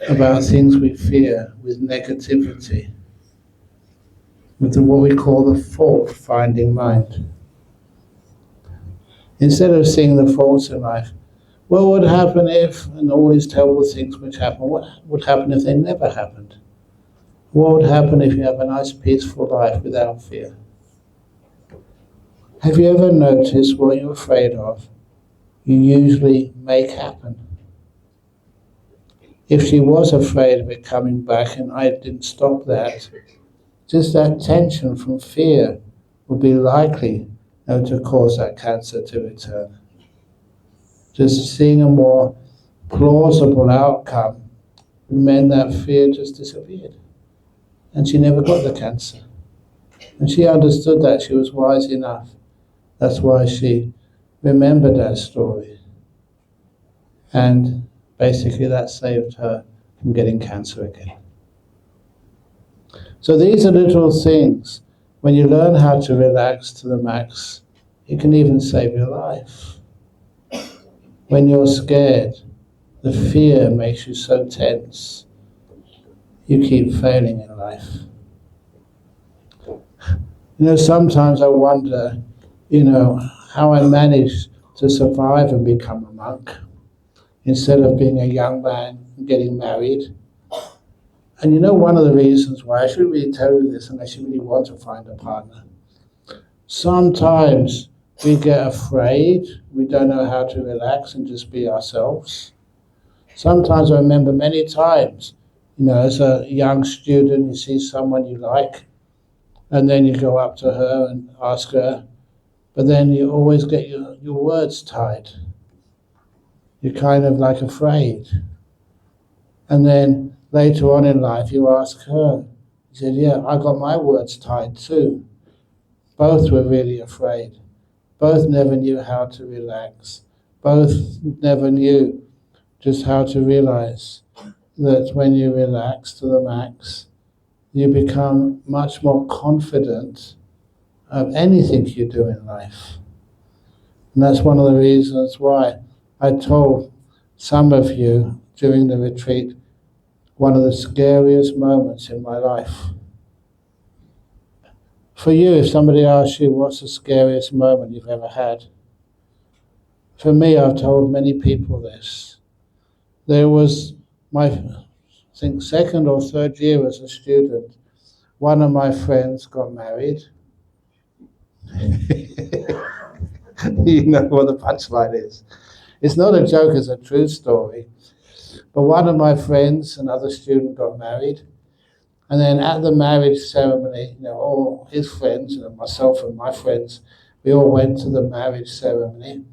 Speaker 1: about things we fear with negativity? With what we call the fault-finding mind. Instead of seeing the faults in life, what would happen if, and all these terrible things which happen, what would happen if they never happened? What would happen if you have a nice peaceful life without fear? Have you ever noticed what you're afraid of, you usually make happen? If she was afraid of it coming back and I didn't stop that, just that tension from fear would be likely to cause that cancer to return. Just seeing a more plausible outcome meant that fear just disappeared. And she never got the cancer. And she understood that. She was wise enough. That's why she remembered that story. And basically that saved her from getting cancer again. So these are little things. When you learn how to relax to the max, it can even save your life. When you're scared, the fear makes you so tense, you keep failing in life. Sometimes I wonder, how I managed to survive and become a monk instead of being a young man and getting married. And one of the reasons why, I shouldn't really tell you this unless you really want to find a partner. Sometimes we get afraid, we don't know how to relax and just be ourselves. Sometimes I remember many times, as a young student, you see someone you like, and then you go up to her and ask her, but then you always get your words tied. You're kind of like afraid. And then later on in life, you ask her. She said, yeah, I got my words tied too. Both were really afraid. Both never knew how to relax. Both never knew just how to realize that when you relax to the max, you become much more confident of anything you do in life. And that's one of the reasons why I told some of you during the retreat one of the scariest moments in my life. For you, if somebody asks you what's the scariest moment you've ever had, for me, I've told many people this. There was my, second or third year as a student, one of my friends got married. You know what the punchline is. It's not a joke, it's a true story. But one of my friends, another student, got married. And then at the marriage ceremony, all his friends, myself and my friends, we all went to the marriage ceremony.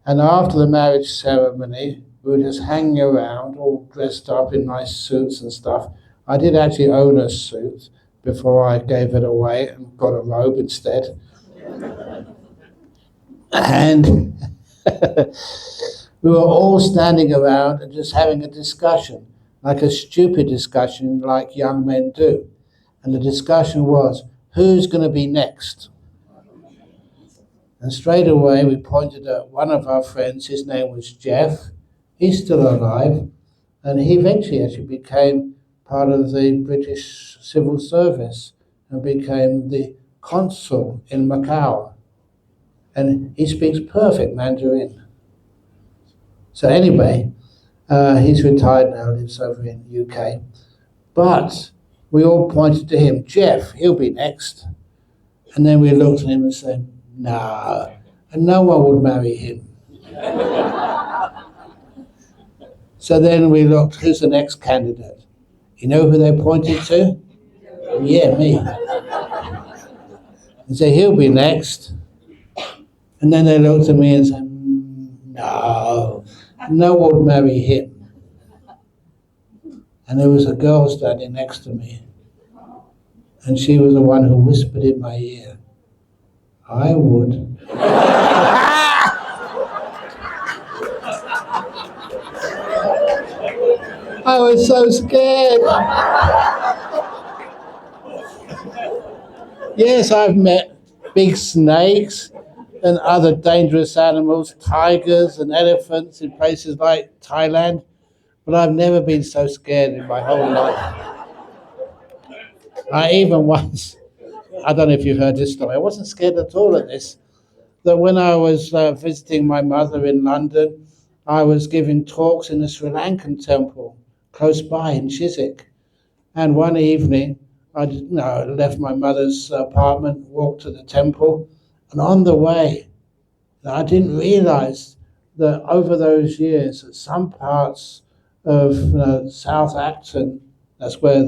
Speaker 1: And after the marriage ceremony, we were just hanging around, all dressed up in nice suits and stuff. I did actually own a suit before I gave it away and got a robe instead. And we were all standing around and just having a discussion, like a stupid discussion like young men do. And the discussion was, who's going to be next? And straight away we pointed at one of our friends, his name was Jeff. He's still alive, and he eventually actually became part of the British civil service and became the consul in Macau. And he speaks perfect Mandarin. So anyway, he's retired now, lives over in UK. But we all pointed to him, Jeff, he'll be next. And then we looked at him and said, no, and no one would marry him. So then we looked, who's the next candidate? You know who they pointed to? Yeah, me. And said, he'll be next. And then they looked at me and said, no, no one would marry him. And there was a girl standing next to me. And she was the one who whispered in my ear, I would. I was so scared. Yes, I've met big snakes and other dangerous animals, tigers and elephants in places like Thailand, but I've never been so scared in my whole life. I even once, I don't know if you've heard this story, I wasn't scared at all of this, that when I was visiting my mother in London, I was giving talks in a Sri Lankan temple close by in Chiswick. And one evening, I left my mother's apartment, walked to the temple, and on the way, I didn't realize that over those years, that some parts of South Acton, that's where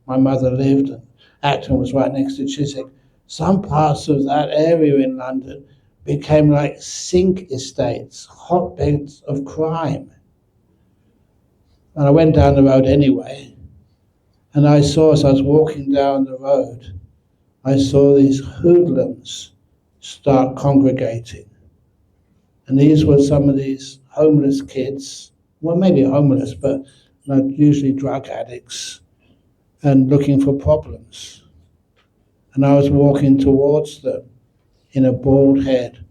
Speaker 1: my mother lived, and Acton was right next to Chiswick, some parts of that area in London became like sink estates, hotbeds of crime. And I went down the road anyway, and I saw, as I was walking down the road, I saw these hoodlums start congregating. And these were some of these homeless kids, well, maybe homeless, but usually drug addicts, and looking for problems. And I was walking towards them in a bald head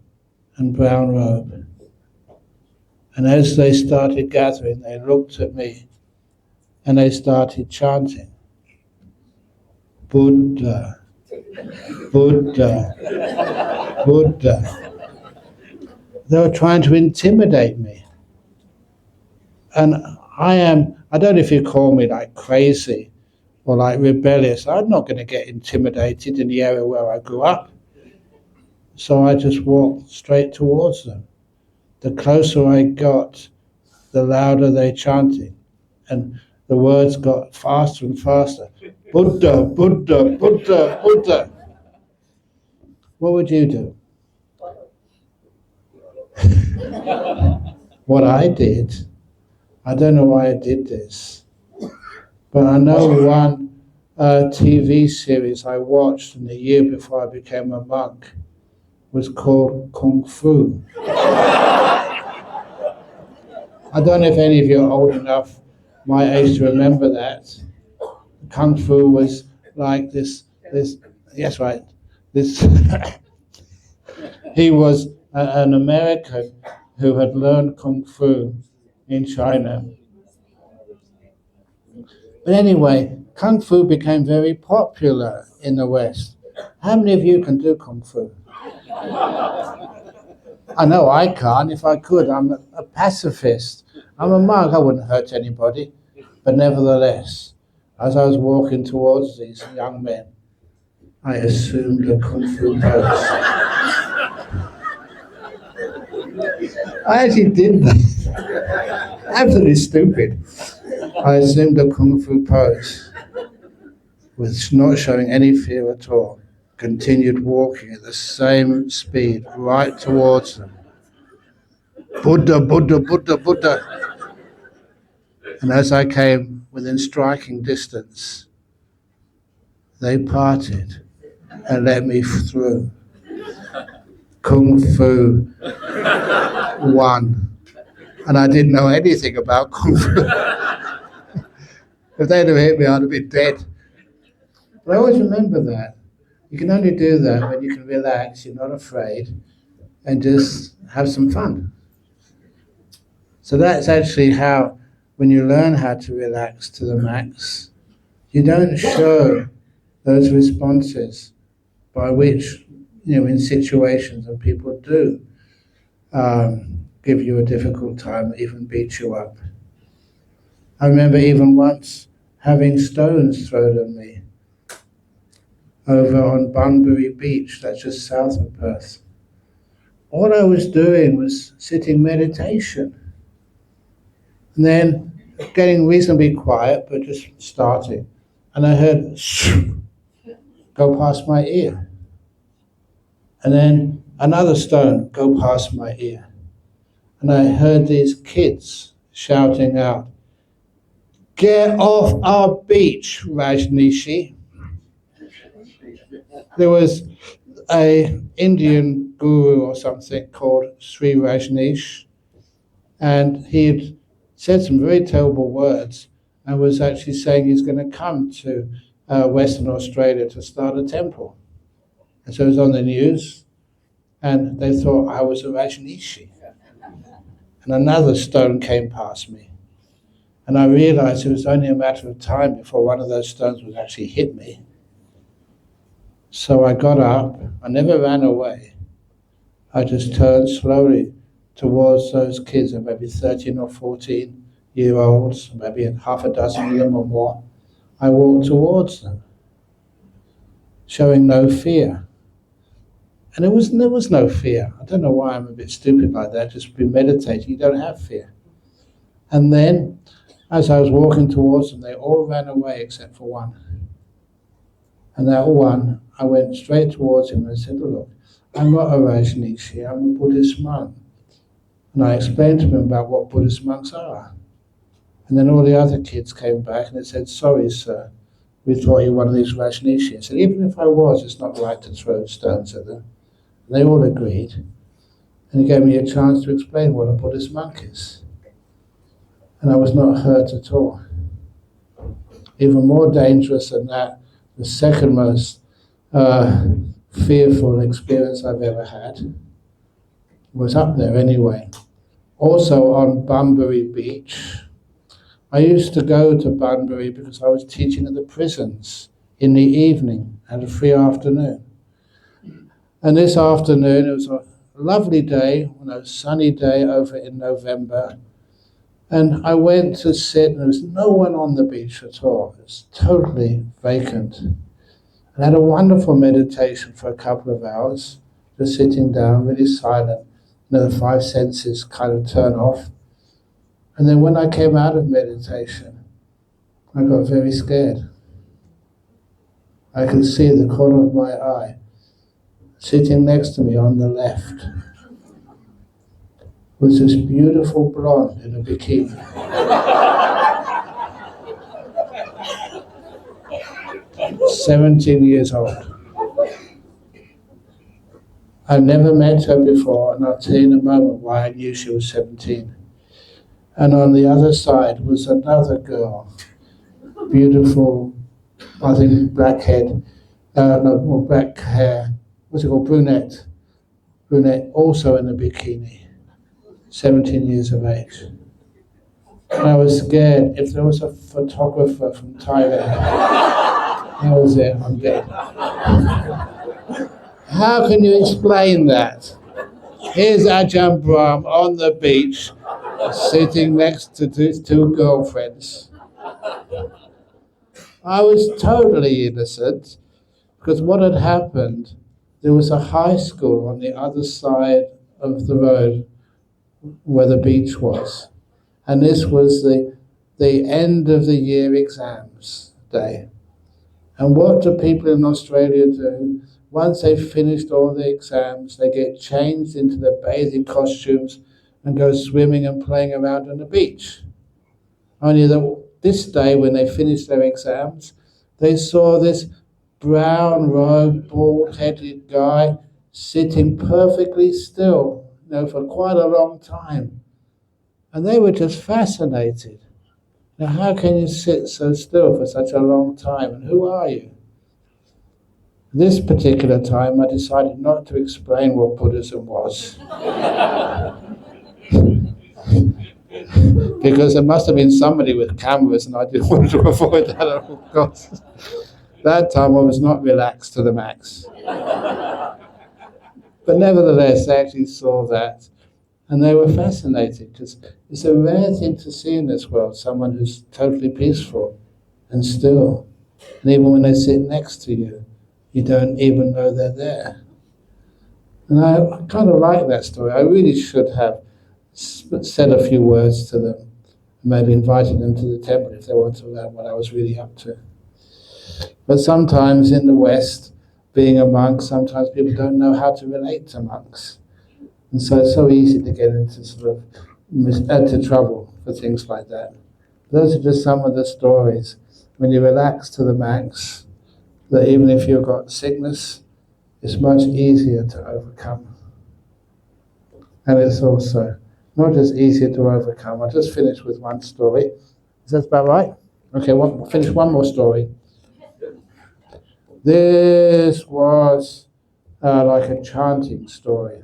Speaker 1: and brown robe. And as they started gathering, they looked at me and they started chanting, Buddha, Buddha, Buddha. They were trying to intimidate me. And I don't know if you call me like crazy or like rebellious. I'm not going to get intimidated in the area where I grew up. So I just walked straight towards them. The closer I got, the louder they chanted. And the words got faster and faster. Buddha, Buddha, Buddha, Buddha. What would you do? What I did, I don't know why I did this, but I know one TV series I watched in the year before I became a monk was called Kung Fu. I don't know if any of you are old enough my age to remember that. Kung Fu was like this, yes, right, this, he was an American who had learned Kung Fu in China. But anyway, Kung Fu became very popular in the West. How many of you can do Kung Fu? I know I can't. If I could, I'm a pacifist. I'm a monk, I wouldn't hurt anybody. But nevertheless, as I was walking towards these young men, I assumed a Kung Fu pose. I actually did that. Absolutely stupid. I assumed a kung fu pose, with not showing any fear at all. Continued walking at the same speed right towards them. Buddha, Buddha, Buddha, Buddha. And as I came within striking distance, they parted and let me through. Kung Fu won. And I didn't know anything about Kung Fu. If they'd have hit me, I'd have been dead. But I always remember that. You can only do that when you can relax, you're not afraid, and just have some fun. So that's actually how, when you learn how to relax to the max, you don't show those responses by which, in situations and people do give you a difficult time, even beat you up. I remember even once having stones thrown at me over on Bunbury Beach, that's just south of Perth. All I was doing was sitting meditation, and then getting reasonably quiet, but just starting. And I heard go past my ear. And then another stone go past my ear. And I heard these kids shouting out, "Get off our beach, Rajnishi." There was a Indian guru or something called Sri Rajneesh, and he had said some very terrible words and was actually saying he's going to come to Western Australia to start a temple. And so it was on the news, and they thought I was a Rajneeshi. And another stone came past me. And I realized it was only a matter of time before one of those stones would actually hit me. So I got up, I never ran away. I just turned slowly towards those kids, maybe 13 or 14-year-olds, maybe half a dozen of them or more. I walked towards them, showing no fear. And there was no fear. I don't know why I'm a bit stupid like that, just been meditating, you don't have fear. And then, as I was walking towards them, they all ran away except for one. And that one, I went straight towards him and said, "Look, I'm not a Rajneeshi, I'm a Buddhist monk." And I explained to him about what Buddhist monks are. And then all the other kids came back and they said, "Sorry, sir, we thought you were one of these Rajneeshi." I said, "Even if I was, it's not right to throw stones at them." And they all agreed. And he gave me a chance to explain what a Buddhist monk is. And I was not hurt at all. Even more dangerous than that, the second most fearful experience I've ever had was up there anyway. Also on Bunbury Beach. I used to go to Bunbury because I was teaching at the prisons in the evening, had a free afternoon. And this afternoon, it was a lovely day, a sunny day over in November. And I went to sit, and there was no one on the beach at all. It was totally vacant. And I had a wonderful meditation for a couple of hours, just sitting down, really silent. The five senses kind of turn off. And then when I came out of meditation, I got very scared. I could see the corner of my eye. Sitting next to me on the left was this beautiful blonde in a bikini. 17 years old. I've never met her before, and I'll tell you in a moment why I knew she was 17. And on the other side was another girl, beautiful, I think black hair, what's it called, brunette, also in a bikini, 17 years of age. And I was scared. If there was a photographer from Thailand, that was it, I'm dead. How can you explain that? Here's Ajahn Brahm on the beach, sitting next to his two girlfriends. I was totally innocent, because what had happened, there was a high school on the other side of the road where the beach was. And this was the end of the year exams day. And what do people in Australia do? Once they've finished all the exams, they get changed into their bathing costumes and go swimming and playing around on the beach. Only this day, when they finished their exams, they saw this brown robed, bald-headed guy sitting perfectly still, for quite a long time. And they were just fascinated. Now, how can you sit so still for such a long time? And who are you? This particular time, I decided not to explain what Buddhism was. Because there must have been somebody with cameras, and I didn't want to avoid that at all costs. That time I was not relaxed to the max. But nevertheless, they actually saw that, and they were fascinated, because it's a rare thing to see in this world, someone who's totally peaceful and still. And even when they sit next to you, you don't even know they're there. And I kind of like that story. I really should have said a few words to them, maybe invited them to the temple if they wanted to learn what I was really up to. But sometimes in the West, being a monk, sometimes people don't know how to relate to monks. And so it's so easy to get into to trouble for things like that. Those are just some of the stories. When you relax to the max, that even if you've got sickness, it's much easier to overcome. And it's also not just easier to overcome. I'll just finish with one story. Is that about right? Okay, we'll finish one more story. This was like a chanting story.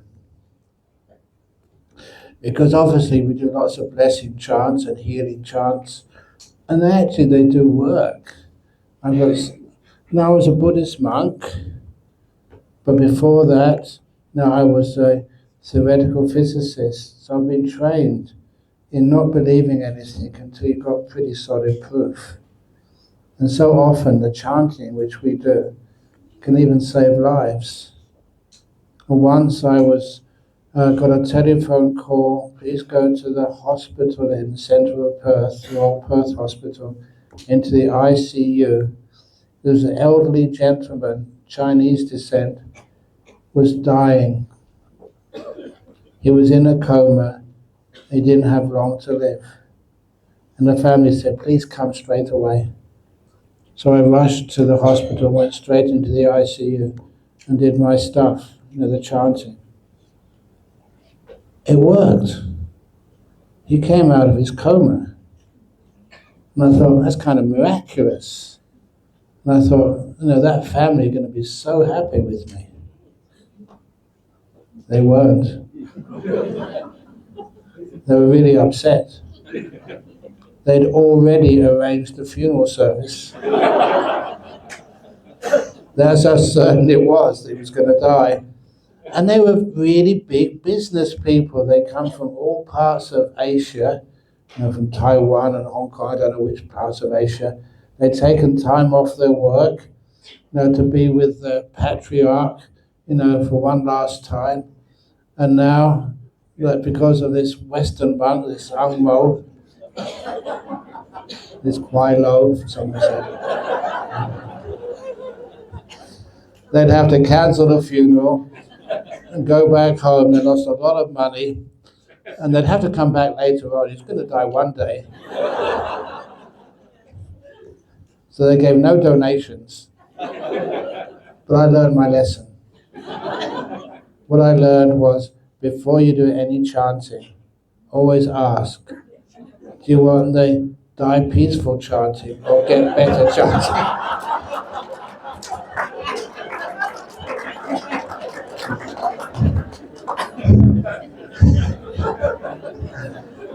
Speaker 1: Because obviously we do lots of blessing chants and healing chants, and actually they do work. I was a Buddhist monk, but before that, I was a theoretical physicist, so I've been trained in not believing anything until you've got pretty solid proof. And so often the chanting which we do can even save lives. Once I got a telephone call, please go to the hospital in the centre of Perth, the old Perth Hospital, into the ICU. There was an elderly gentleman, Chinese descent, was dying. He was in a coma. He didn't have long to live. And the family said, please come straight away. So I rushed to the hospital, went straight into the ICU and did my stuff, the chanting. It worked. He came out of his coma. And I thought, that's kind of miraculous. And I thought, that family are going to be so happy with me. They weren't. They were really upset. They'd already arranged the funeral service. That's how certain it was that he was going to die. And they were really big business people. They come from all parts of Asia, from Taiwan and Hong Kong, I don't know which parts of Asia. They'd taken time off their work, to be with the patriarch, for one last time. And now, because of this Western monk, this Ang Mo, this Kwai Lo, some say, they'd have to cancel the funeral and go back home. They lost a lot of money, and they'd have to come back later on. He's going to die one day. So they gave no donations. But I learned my lesson. What I learned was, before you do any chanting, always ask, do you want the die peaceful chanting or get better chanting?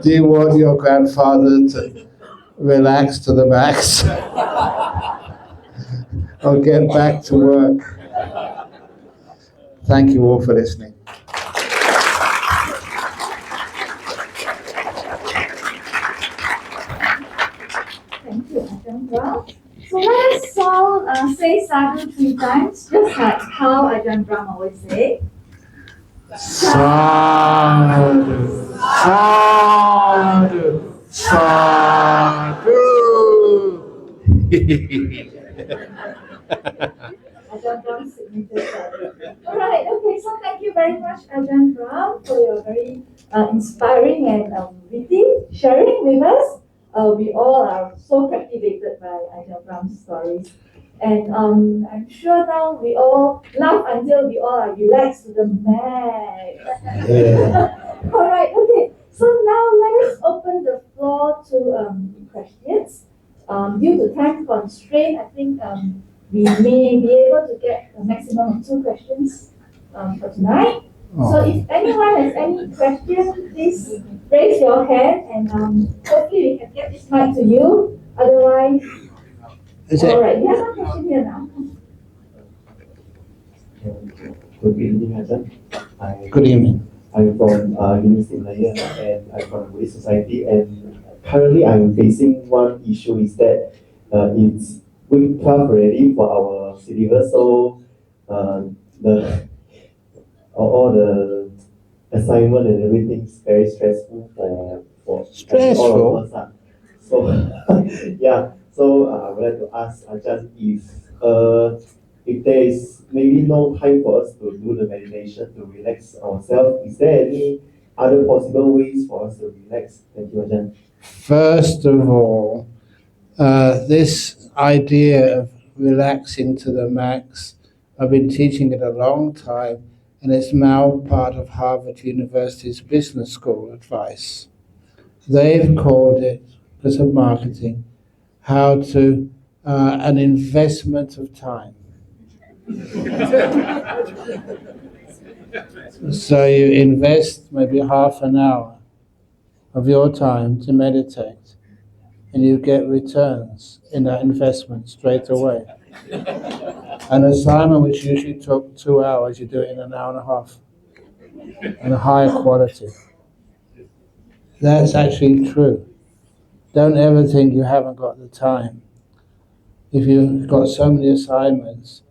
Speaker 1: Do you want your grandfather to relax to the max or get back to work? Thank you all for listening.
Speaker 3: Thank you, Ajahn Brahm. So let us all say sadhu 3 times, just like how Ajahn Brahm always say.
Speaker 1: Sadhu, sadhu, sadhu.
Speaker 3: Ajahn Brahm's signature sadhu. All right, okay, so thank you very much, Ajahn Brahm, for your very inspiring and witty sharing with us. We all are so captivated by Ajahn Brahm's stories. And I'm sure now we all laugh until we all are relaxed to the max. All right, okay. So now let us open the floor to questions. Due to time constraint, I think we may be able to get a maximum of 2 questions for tonight. So if anyone has any question, please raise your hand and hopefully we can get this mic to you. Otherwise, all right, we have one question here now.
Speaker 4: Good evening, Ajahn.
Speaker 1: Good evening.
Speaker 4: I'm from University of Malaya and I'm from the Buddhist Society. And currently, I'm facing one issue is that it's week 12 already for our syllabus. So the all the assignment and everything is very stressful for all of us. So yeah. So I would like to ask Ajahn if there is maybe no time for us to do the meditation to relax ourselves, is there any other possible ways for us to relax? Thank you, Ajahn.
Speaker 1: First of all, this idea of relaxing to the max, I've been teaching it a long time, and it's now part of Harvard University's business school advice. They've called it, because of marketing, how to an investment of time. So you invest maybe half an hour of your time to meditate, and you get returns in that investment straight away. An assignment which usually took 2 hours, you do it in an hour and a half, and a higher quality. That's actually true. Don't ever think you haven't got the time. If you've got so many assignments,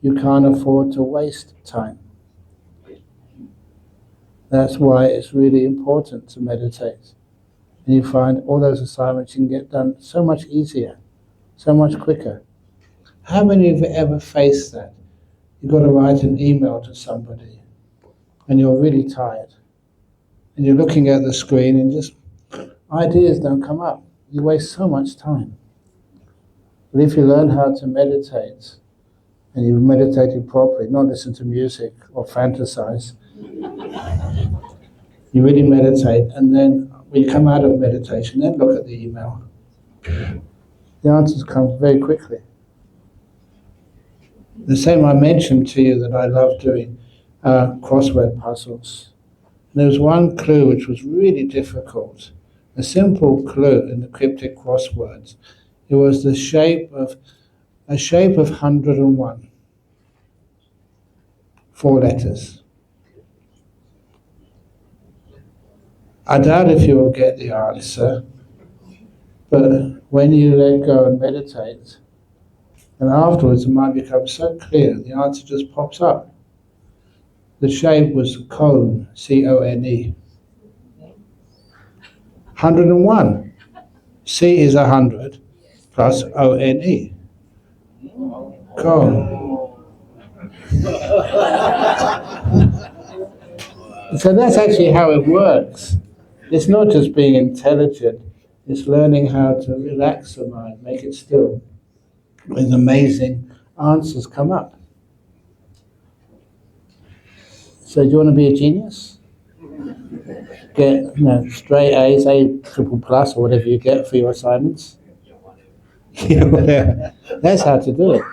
Speaker 1: you can't afford to waste time. That's why it's really important to meditate. And you find all those assignments you can get done so much easier, so much quicker. How many of you ever faced that? You've got to write an email to somebody, and you're really tired. And you're looking at the screen, and just ideas don't come up. You waste so much time. But if you learn how to meditate, and you've meditated properly, not listen to music or fantasize, you really meditate, and then when you come out of meditation, then look at the email. The answers come very quickly. The same I mentioned to you that I love doing crossword puzzles. And there was one clue which was really difficult. A simple clue in the cryptic crosswords. It was the shape of 101. 4 letters. I doubt if you will get the answer, but when you let go and meditate, and afterwards it might become so clear, the answer just pops up. The shape was cone, C-O-N-E. 101. C is 100 plus O-N-E. Cone. So that's actually how it works. It's not just being intelligent, it's learning how to relax the mind, make it still. With amazing answers come up. So do you want to be a genius? Get straight A's, A triple plus, or whatever you get for your assignments? That's how to do it.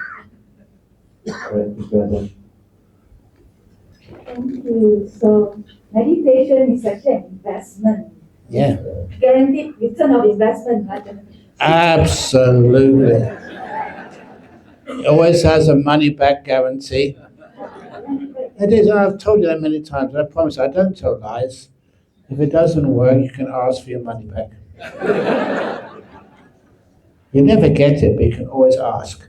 Speaker 3: Thank you. So meditation is actually an investment.
Speaker 1: Yeah.
Speaker 3: Guaranteed return of investment, right?
Speaker 1: Absolutely. It always has a money back guarantee. It is, and I've told you that many times, I promise I don't tell lies. If it doesn't work, you can ask for your money back. You never get it, but you can always ask.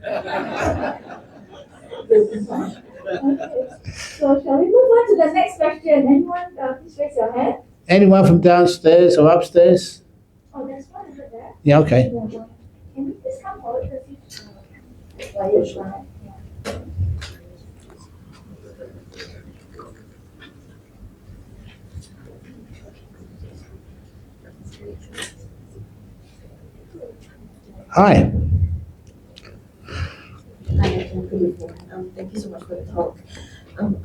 Speaker 3: Okay. So shall we move on to the next question? Anyone, please raise your hand.
Speaker 1: Anyone from downstairs or upstairs?
Speaker 3: Oh, there's one over there.
Speaker 1: Yeah, okay.
Speaker 3: Yeah, one. Can you please come forward to see? Why you try? Yeah.
Speaker 1: Hi.
Speaker 5: Hi, Ajahn. Good evening. Thank you so much for the talk.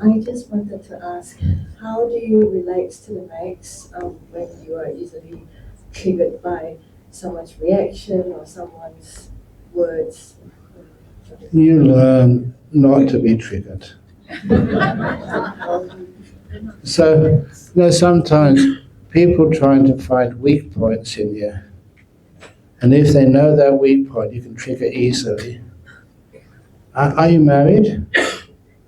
Speaker 5: I just wanted to ask, how do you relax to relax when you are easily triggered by someone's reaction or someone's words?
Speaker 1: You learn not to be triggered. So, sometimes people trying to find weak points in you. And if they know that weak point, you can trigger easily. Are you married?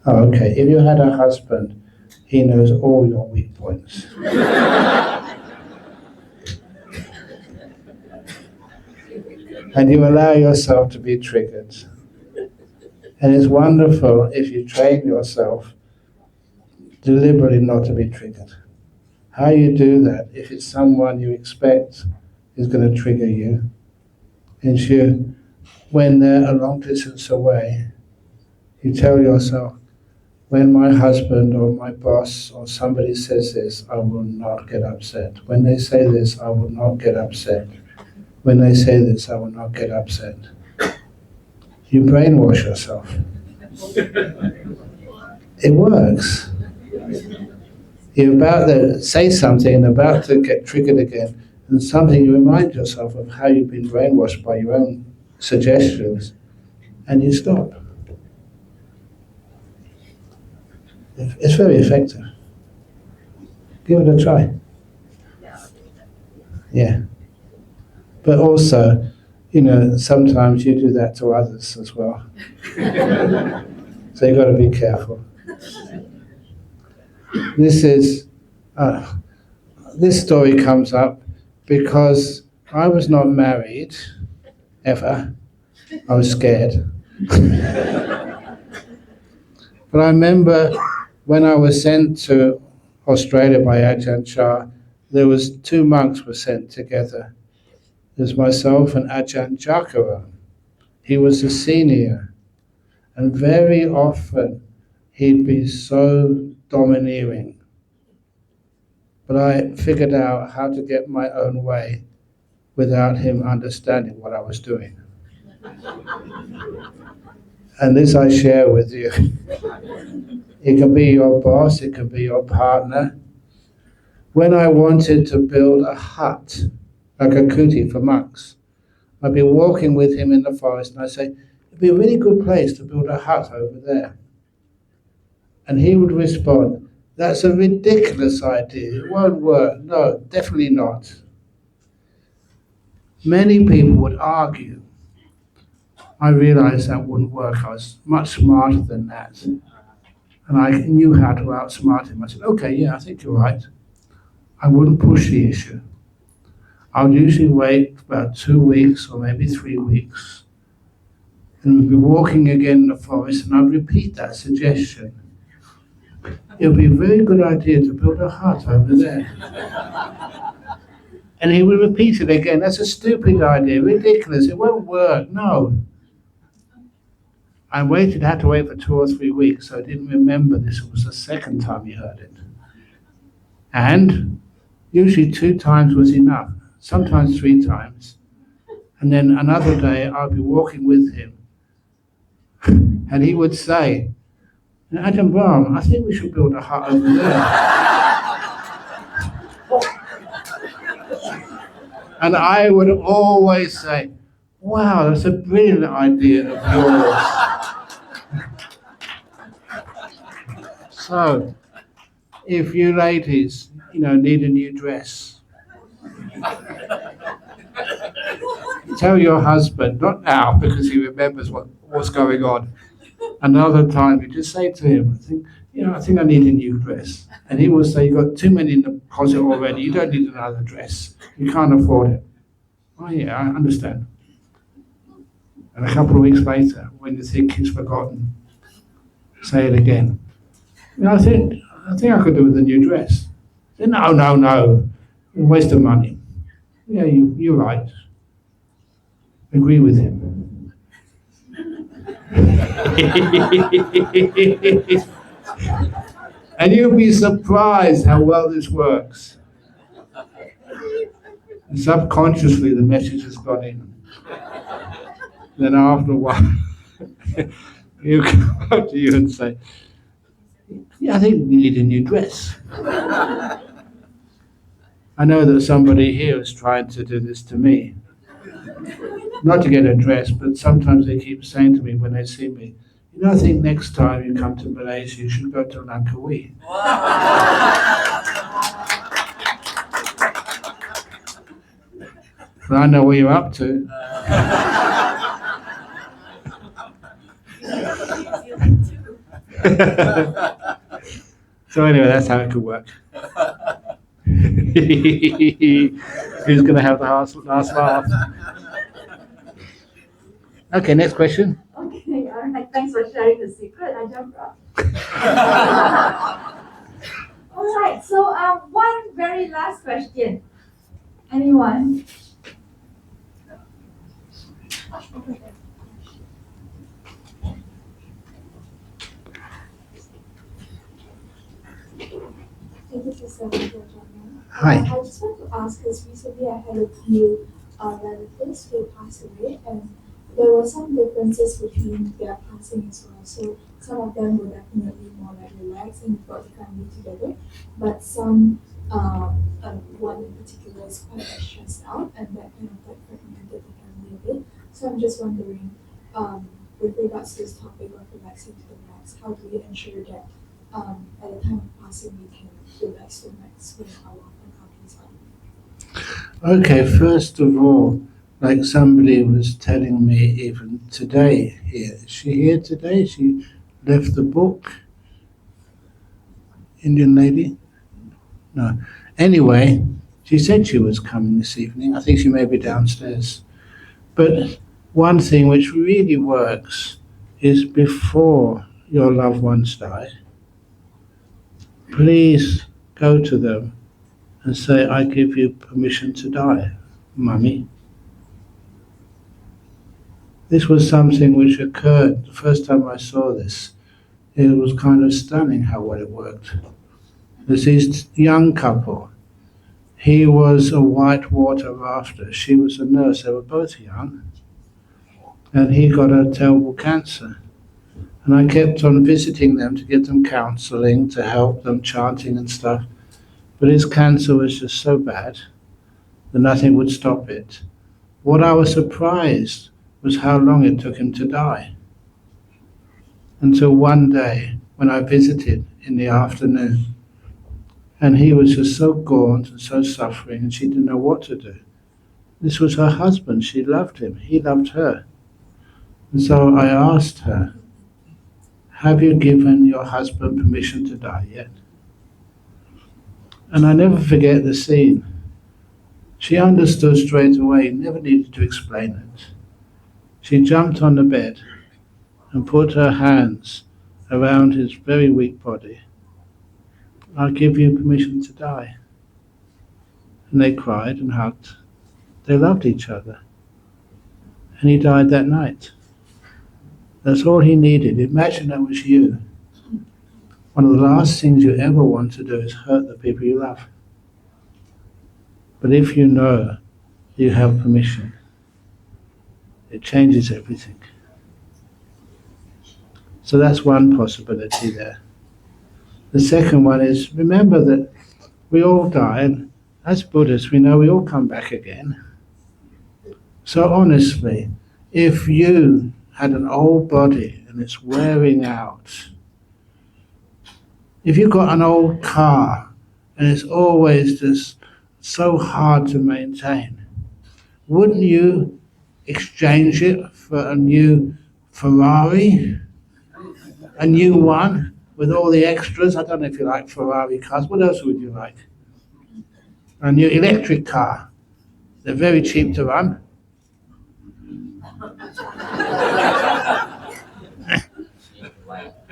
Speaker 1: Oh, okay. If you had a husband, he knows all your weak points. And you allow yourself to be triggered. And it's wonderful if you train yourself deliberately not to be triggered. How you do that, if it's someone you expect is going to trigger you, is you, when they're a long distance away, you tell yourself, when my husband or my boss or somebody says this, I will not get upset. When they say this, I will not get upset. When they say this, I will not get upset. You brainwash yourself. It works. You're about to say something and about to get triggered again, and something you remind yourself of how you've been brainwashed by your own suggestions, and you stop. It's very effective. Give it a try. Yeah. But also, sometimes you do that to others as well. So you've got to be careful. This story comes up because I was not married, ever. I was scared. But I remember when I was sent to Australia by Ajahn, there was 2 monks were sent together. There's myself and Ajahn. He was the senior, and very often he'd be so domineering. But I figured out how to get my own way without him understanding what I was doing. And this I share with you. It can be your boss, it can be your partner. When I wanted to build a hut, like a kuti for monks, I'd be walking with him in the forest and I'd say, it'd be a really good place to build a hut over there. And he would respond, that's a ridiculous idea, it won't work. No, definitely not. Many people would argue. I realized that wouldn't work. I was much smarter than that. And I knew how to outsmart him. I said, okay, yeah, I think you're right. I wouldn't push the issue. I would usually wait about 2 weeks or maybe 3 weeks. And we'd be walking again in the forest and I'd repeat that suggestion. It would be a very good idea to build a hut over there. And he would repeat it again. That's a stupid idea, ridiculous, it won't work, no. I had to wait for 2 or 3 weeks, so I didn't remember this was the second time he heard it. And usually 2 times was enough, sometimes 3 times. And then another day I'd be walking with him, and he would say, Ajahn Brahm, I think we should build a hut over there. And I would always say, wow, that's a brilliant idea of yours. So, if you ladies, need a new dress, tell your husband, not now because he remembers what's going on. Another time, you just say to him, I think I need a new dress. And he will say, you've got too many in the closet already, you don't need another dress. You can't afford it. Oh yeah, I understand. And a couple of weeks later, when you think he's forgotten, say it again. I think I could do with a new dress. I said, no, a waste of money. Yeah, you're right. Agree with him. And you'll be surprised how well this works. And subconsciously, the message has gone in. Then after a while, he'll come up to you and say, yeah, I think you need a new dress. I know that somebody here is trying to do this to me. Not to get a dress, but sometimes they keep saying to me when they see me, I think next time you come to Malaysia, you should go to Langkawi. But I know what you're up to. So anyway, that's how it could work. Who's going to have the last laugh? Okay, next question.
Speaker 3: Okay, all right. Thanks for sharing the secret, Ajahn Brahm. All right. So, one very last question. Anyone?
Speaker 6: Thank you for serving your Ajahn.
Speaker 1: Hi.
Speaker 6: I just want to ask, because recently I had a few relatives who passed away, and there were some differences between their passing as well. So some of them were definitely more like relaxed and brought the family together, but some, one in particular is quite stressed out, and that kind of like fragmented the family a bit. So I'm just wondering, with regards to this topic of relaxing to the max, how do we ensure that at the time of passing we can relax to the max when our companies are?
Speaker 1: Okay, first of all, like somebody was telling me even today here. Is she here today? She left the book. Indian lady? No. Anyway, she said she was coming this evening. I think she may be downstairs. But one thing which really works is before your loved ones die, please go to them and say, I give you permission to die, Mummy. This was something which occurred the first time I saw this. It was kind of stunning how well it worked. There's this young couple. He was a white water rafter. She was a nurse. They were both young. And he got a terrible cancer. And I kept on visiting them to get them counseling, to help them chanting and stuff. But his cancer was just so bad that nothing would stop it. What I was surprised was how long it took him to die. Until one day when I visited in the afternoon, and he was just so gaunt and so suffering, and she didn't know what to do. This was her husband. She loved him. He loved her. And so I asked her, have you given your husband permission to die yet? And I never forget the scene. She understood straight away, never needed to explain it. She jumped on the bed and put her hands around his very weak body. I'll give you permission to die. And they cried and hugged. They loved each other. And he died that night. That's all he needed. Imagine that was you. One of the last things you ever want to do is hurt the people you love. But if you know you have permission, it changes everything. So that's one possibility there. The second one is, remember that we all die, and as Buddhists we know we all come back again. So honestly, if you had an old body and it's wearing out, if you've got an old car and it's always just so hard to maintain, wouldn't you exchange it for a new Ferrari? A new one with all the extras? I don't know if you like Ferrari cars. What else would you like? A new electric car. They're very cheap to run.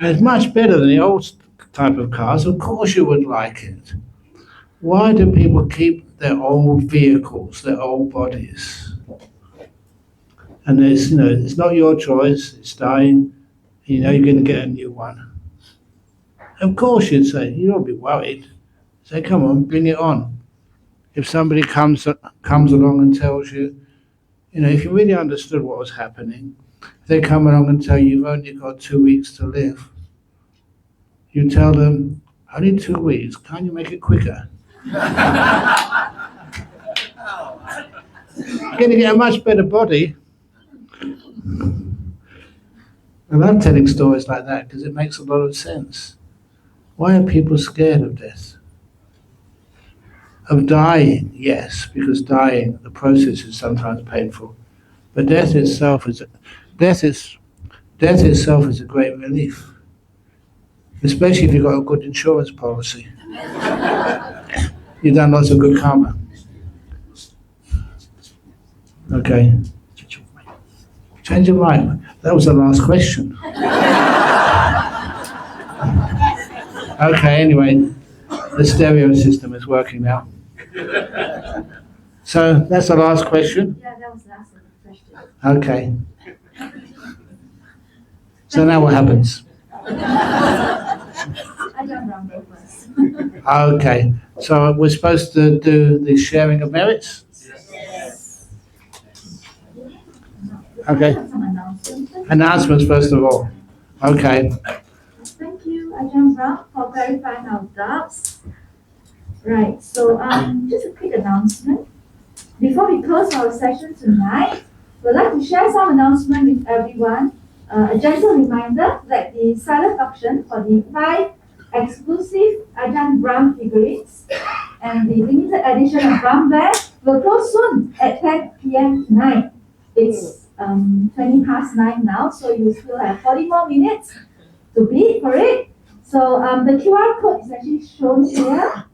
Speaker 1: And it's much better than the old type of cars. Of course you would like it. Why do people keep their old vehicles, their old bodies? And it's not your choice, it's dying, you know you're going to get a new one. Of course you'd say, you don't be worried. Say, come on, bring it on. If somebody comes along and tells you, if you really understood what was happening, if they come along and tell you you've only got 2 weeks to live, you tell them, only 2 weeks, can't you make it quicker? You're going to get a much better body. I love telling stories like that because it makes a lot of sense. Why are people scared of death? Of dying, yes, because dying, the process is sometimes painful. But death itself is a great relief, especially if you've got a good insurance policy. You've done lots of good karma. Okay. Change your mind. That was the last question. Okay, anyway, the stereo system is working now. So that's the last question.
Speaker 3: Yeah, that was the last question.
Speaker 1: Okay. So now what happens?
Speaker 3: Ajahn Brahm go first.
Speaker 1: Okay. So we're supposed to do the sharing of merits? Okay.
Speaker 3: Some announcements.
Speaker 1: Announcements first of all. Okay.
Speaker 3: Thank you, Ajahn Brahm, for clarifying our doubts. Right, so just a quick announcement. Before we close our session tonight, we'd like to share some announcement with everyone. A gentle reminder that the silent auction for the 5 exclusive Ajahn Brahm figurines and the limited edition of Brahm bag will close soon at 10 p.m. tonight. It's 20 past 9 now, so you still have 40 more minutes to bid for it. So the QR code is actually shown here.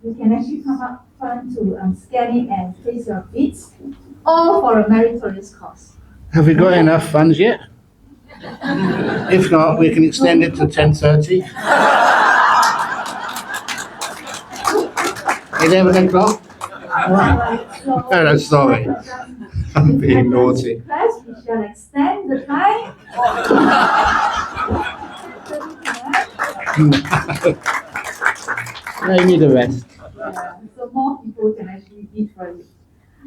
Speaker 3: You can actually come up front to scan it and place your bids, all for a meritorious cause.
Speaker 1: Have we got enough funds yet? If not, we can extend it to 10:30. 11 o'clock? Oh, no, sorry. I'm being naughty.
Speaker 3: First, we shall extend the time.
Speaker 1: Maybe the rest.
Speaker 3: So more people can actually bid for it.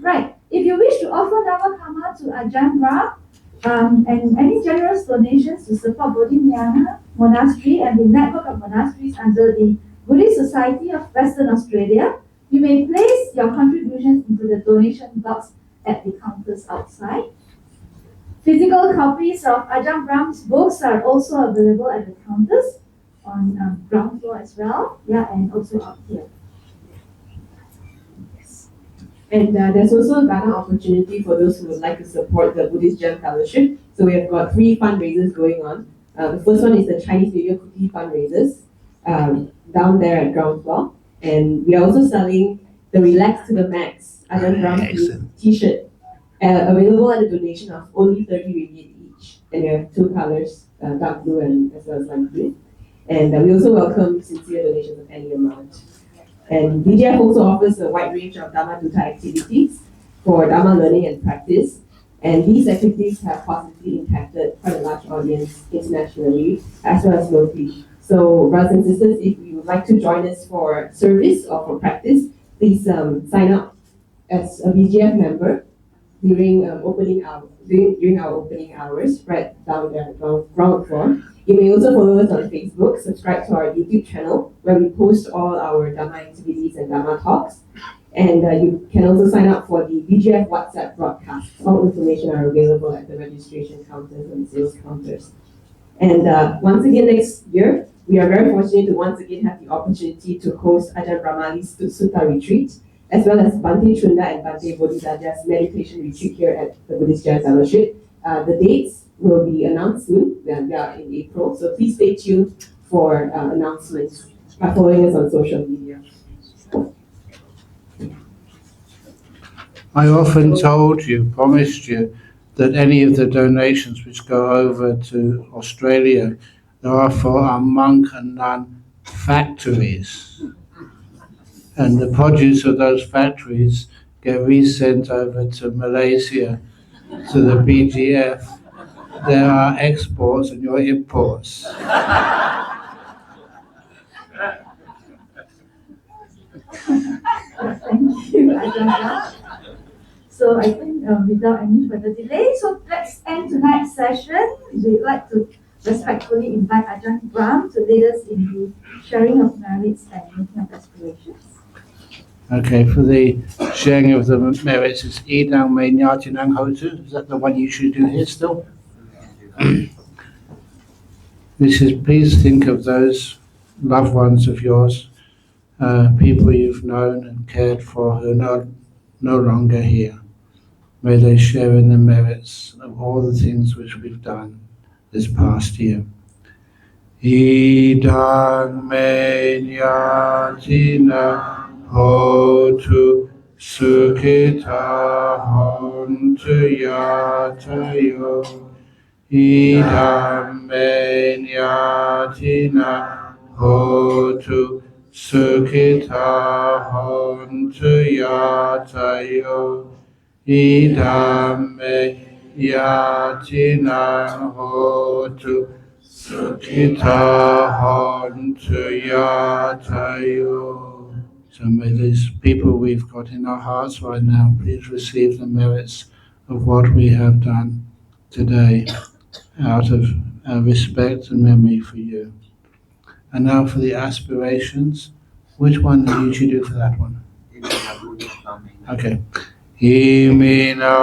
Speaker 3: Right. If you wish to offer Dharma Karma to Ajahn Brahm, and any generous donations to support Bodhinyana Monastery and the network of monasteries under the Buddhist Society of Western Australia, you may place your contributions into the donation box at the counters outside. Physical copies of Ajahn Brahm's books are also available at the counters on ground floor as well. Yeah, and also up here.
Speaker 2: And there's also a Dana opportunity for those who would like to support the Buddhist Gem Fellowship. So we have got 3 fundraisers going on. The first one is the Chinese New Year cookie fundraisers down there at ground floor. And we are also selling the Relax to the Max Ajahn Brahm t-shirt available at a donation of only 30 ringgit each. And we have 2 colors, dark blue and as well as light blue. And we also welcome sincere donations of any amount. And BGF also offers a wide range of Dharma Dutta activities for Dharma learning and practice. And these activities have positively impacted quite a large audience internationally as well as locally. So brothers and sisters, if you would like to join us for service or for practice, please sign up as a BGF member during our opening hours right down there at the ground floor. You may also follow us on Facebook, subscribe to our YouTube channel where we post all our Dharma activities and Dharma talks. And you can also sign up for the BGF WhatsApp broadcast. All information are available at the registration counters and sales counters. And once again next year, we are very fortunate to once again have the opportunity to host Ajahn Brahmali's Sutta retreat, as well as Bhante Chunda and Bhante Bodhisattva's meditation retreat here at the Buddhist Gem Fellowship. The dates will be announced soon. They are in April, so please stay tuned for announcements by following us on social media.
Speaker 1: I often told you, promised you, that any of the donations which go over to Australia there are for our monk and nun factories. And the produce of those factories get resent over to Malaysia, to the BGF. There are exports and your imports.
Speaker 3: Thank you, Ajahn. So I think without any further delay, so let's end tonight's session. We'd like to respectfully invite Ajahn Brahm to lead us in the sharing of merits and making of aspirations.
Speaker 1: Okay, for the sharing of the merits, it's Idang Me Nyatinang Hotu. Is that the one you should do here still? This is, please think of those loved ones of yours, people you've known and cared for who are no longer here. May they share in the merits of all the things which we've done this past year. Idang me nyatina hotu sukhita hontu yatayo. Idang me nyatina hotu sukhita hontu yatayo. Idam me yatina hotu sukhita hontu yatayo. So may these people we've got in our hearts right now please receive the merits of what we have done today out of respect and memory for you. And now for the aspirations. Which one do you usually do for that one? Okay. Imina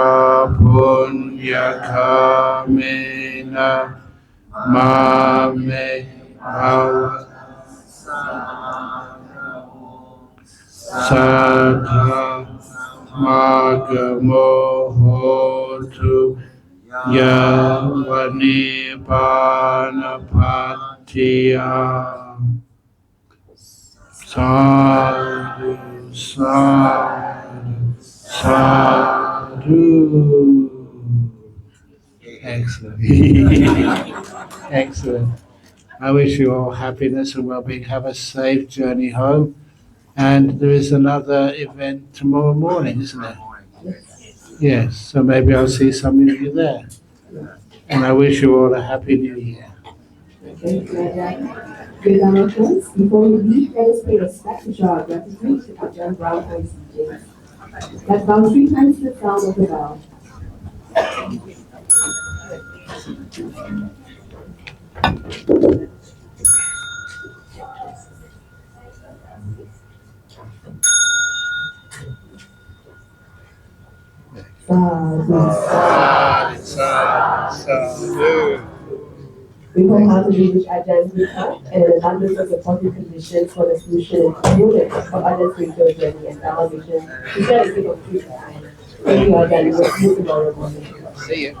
Speaker 1: punya kamina mame awa Sadha magamo hotu yavani panapatiya. Sadhu, sadhu, sadhu. Excellent. Excellent. I wish you all happiness and well-being. Have a safe journey home. And there is another event tomorrow morning, isn't there? Yes, so maybe I'll see some of you there. And I wish you all a happy new year.
Speaker 2: Thank you, Ajahn. With our friends, before we leave, let us pay respect to show our gratitude to Ajahn Brahm for his teachings. Let's bow 3 times to the sound of the bell.
Speaker 1: Sadhu.
Speaker 2: We wholeheartedly wish Ajahn good health and an abundance of supportive conditions for the solution and community of Ajahn spiritual journey and Dharma vision to share the gift of truth. Thank you, Ajahn. We will see you tomorrow morning.
Speaker 1: See you.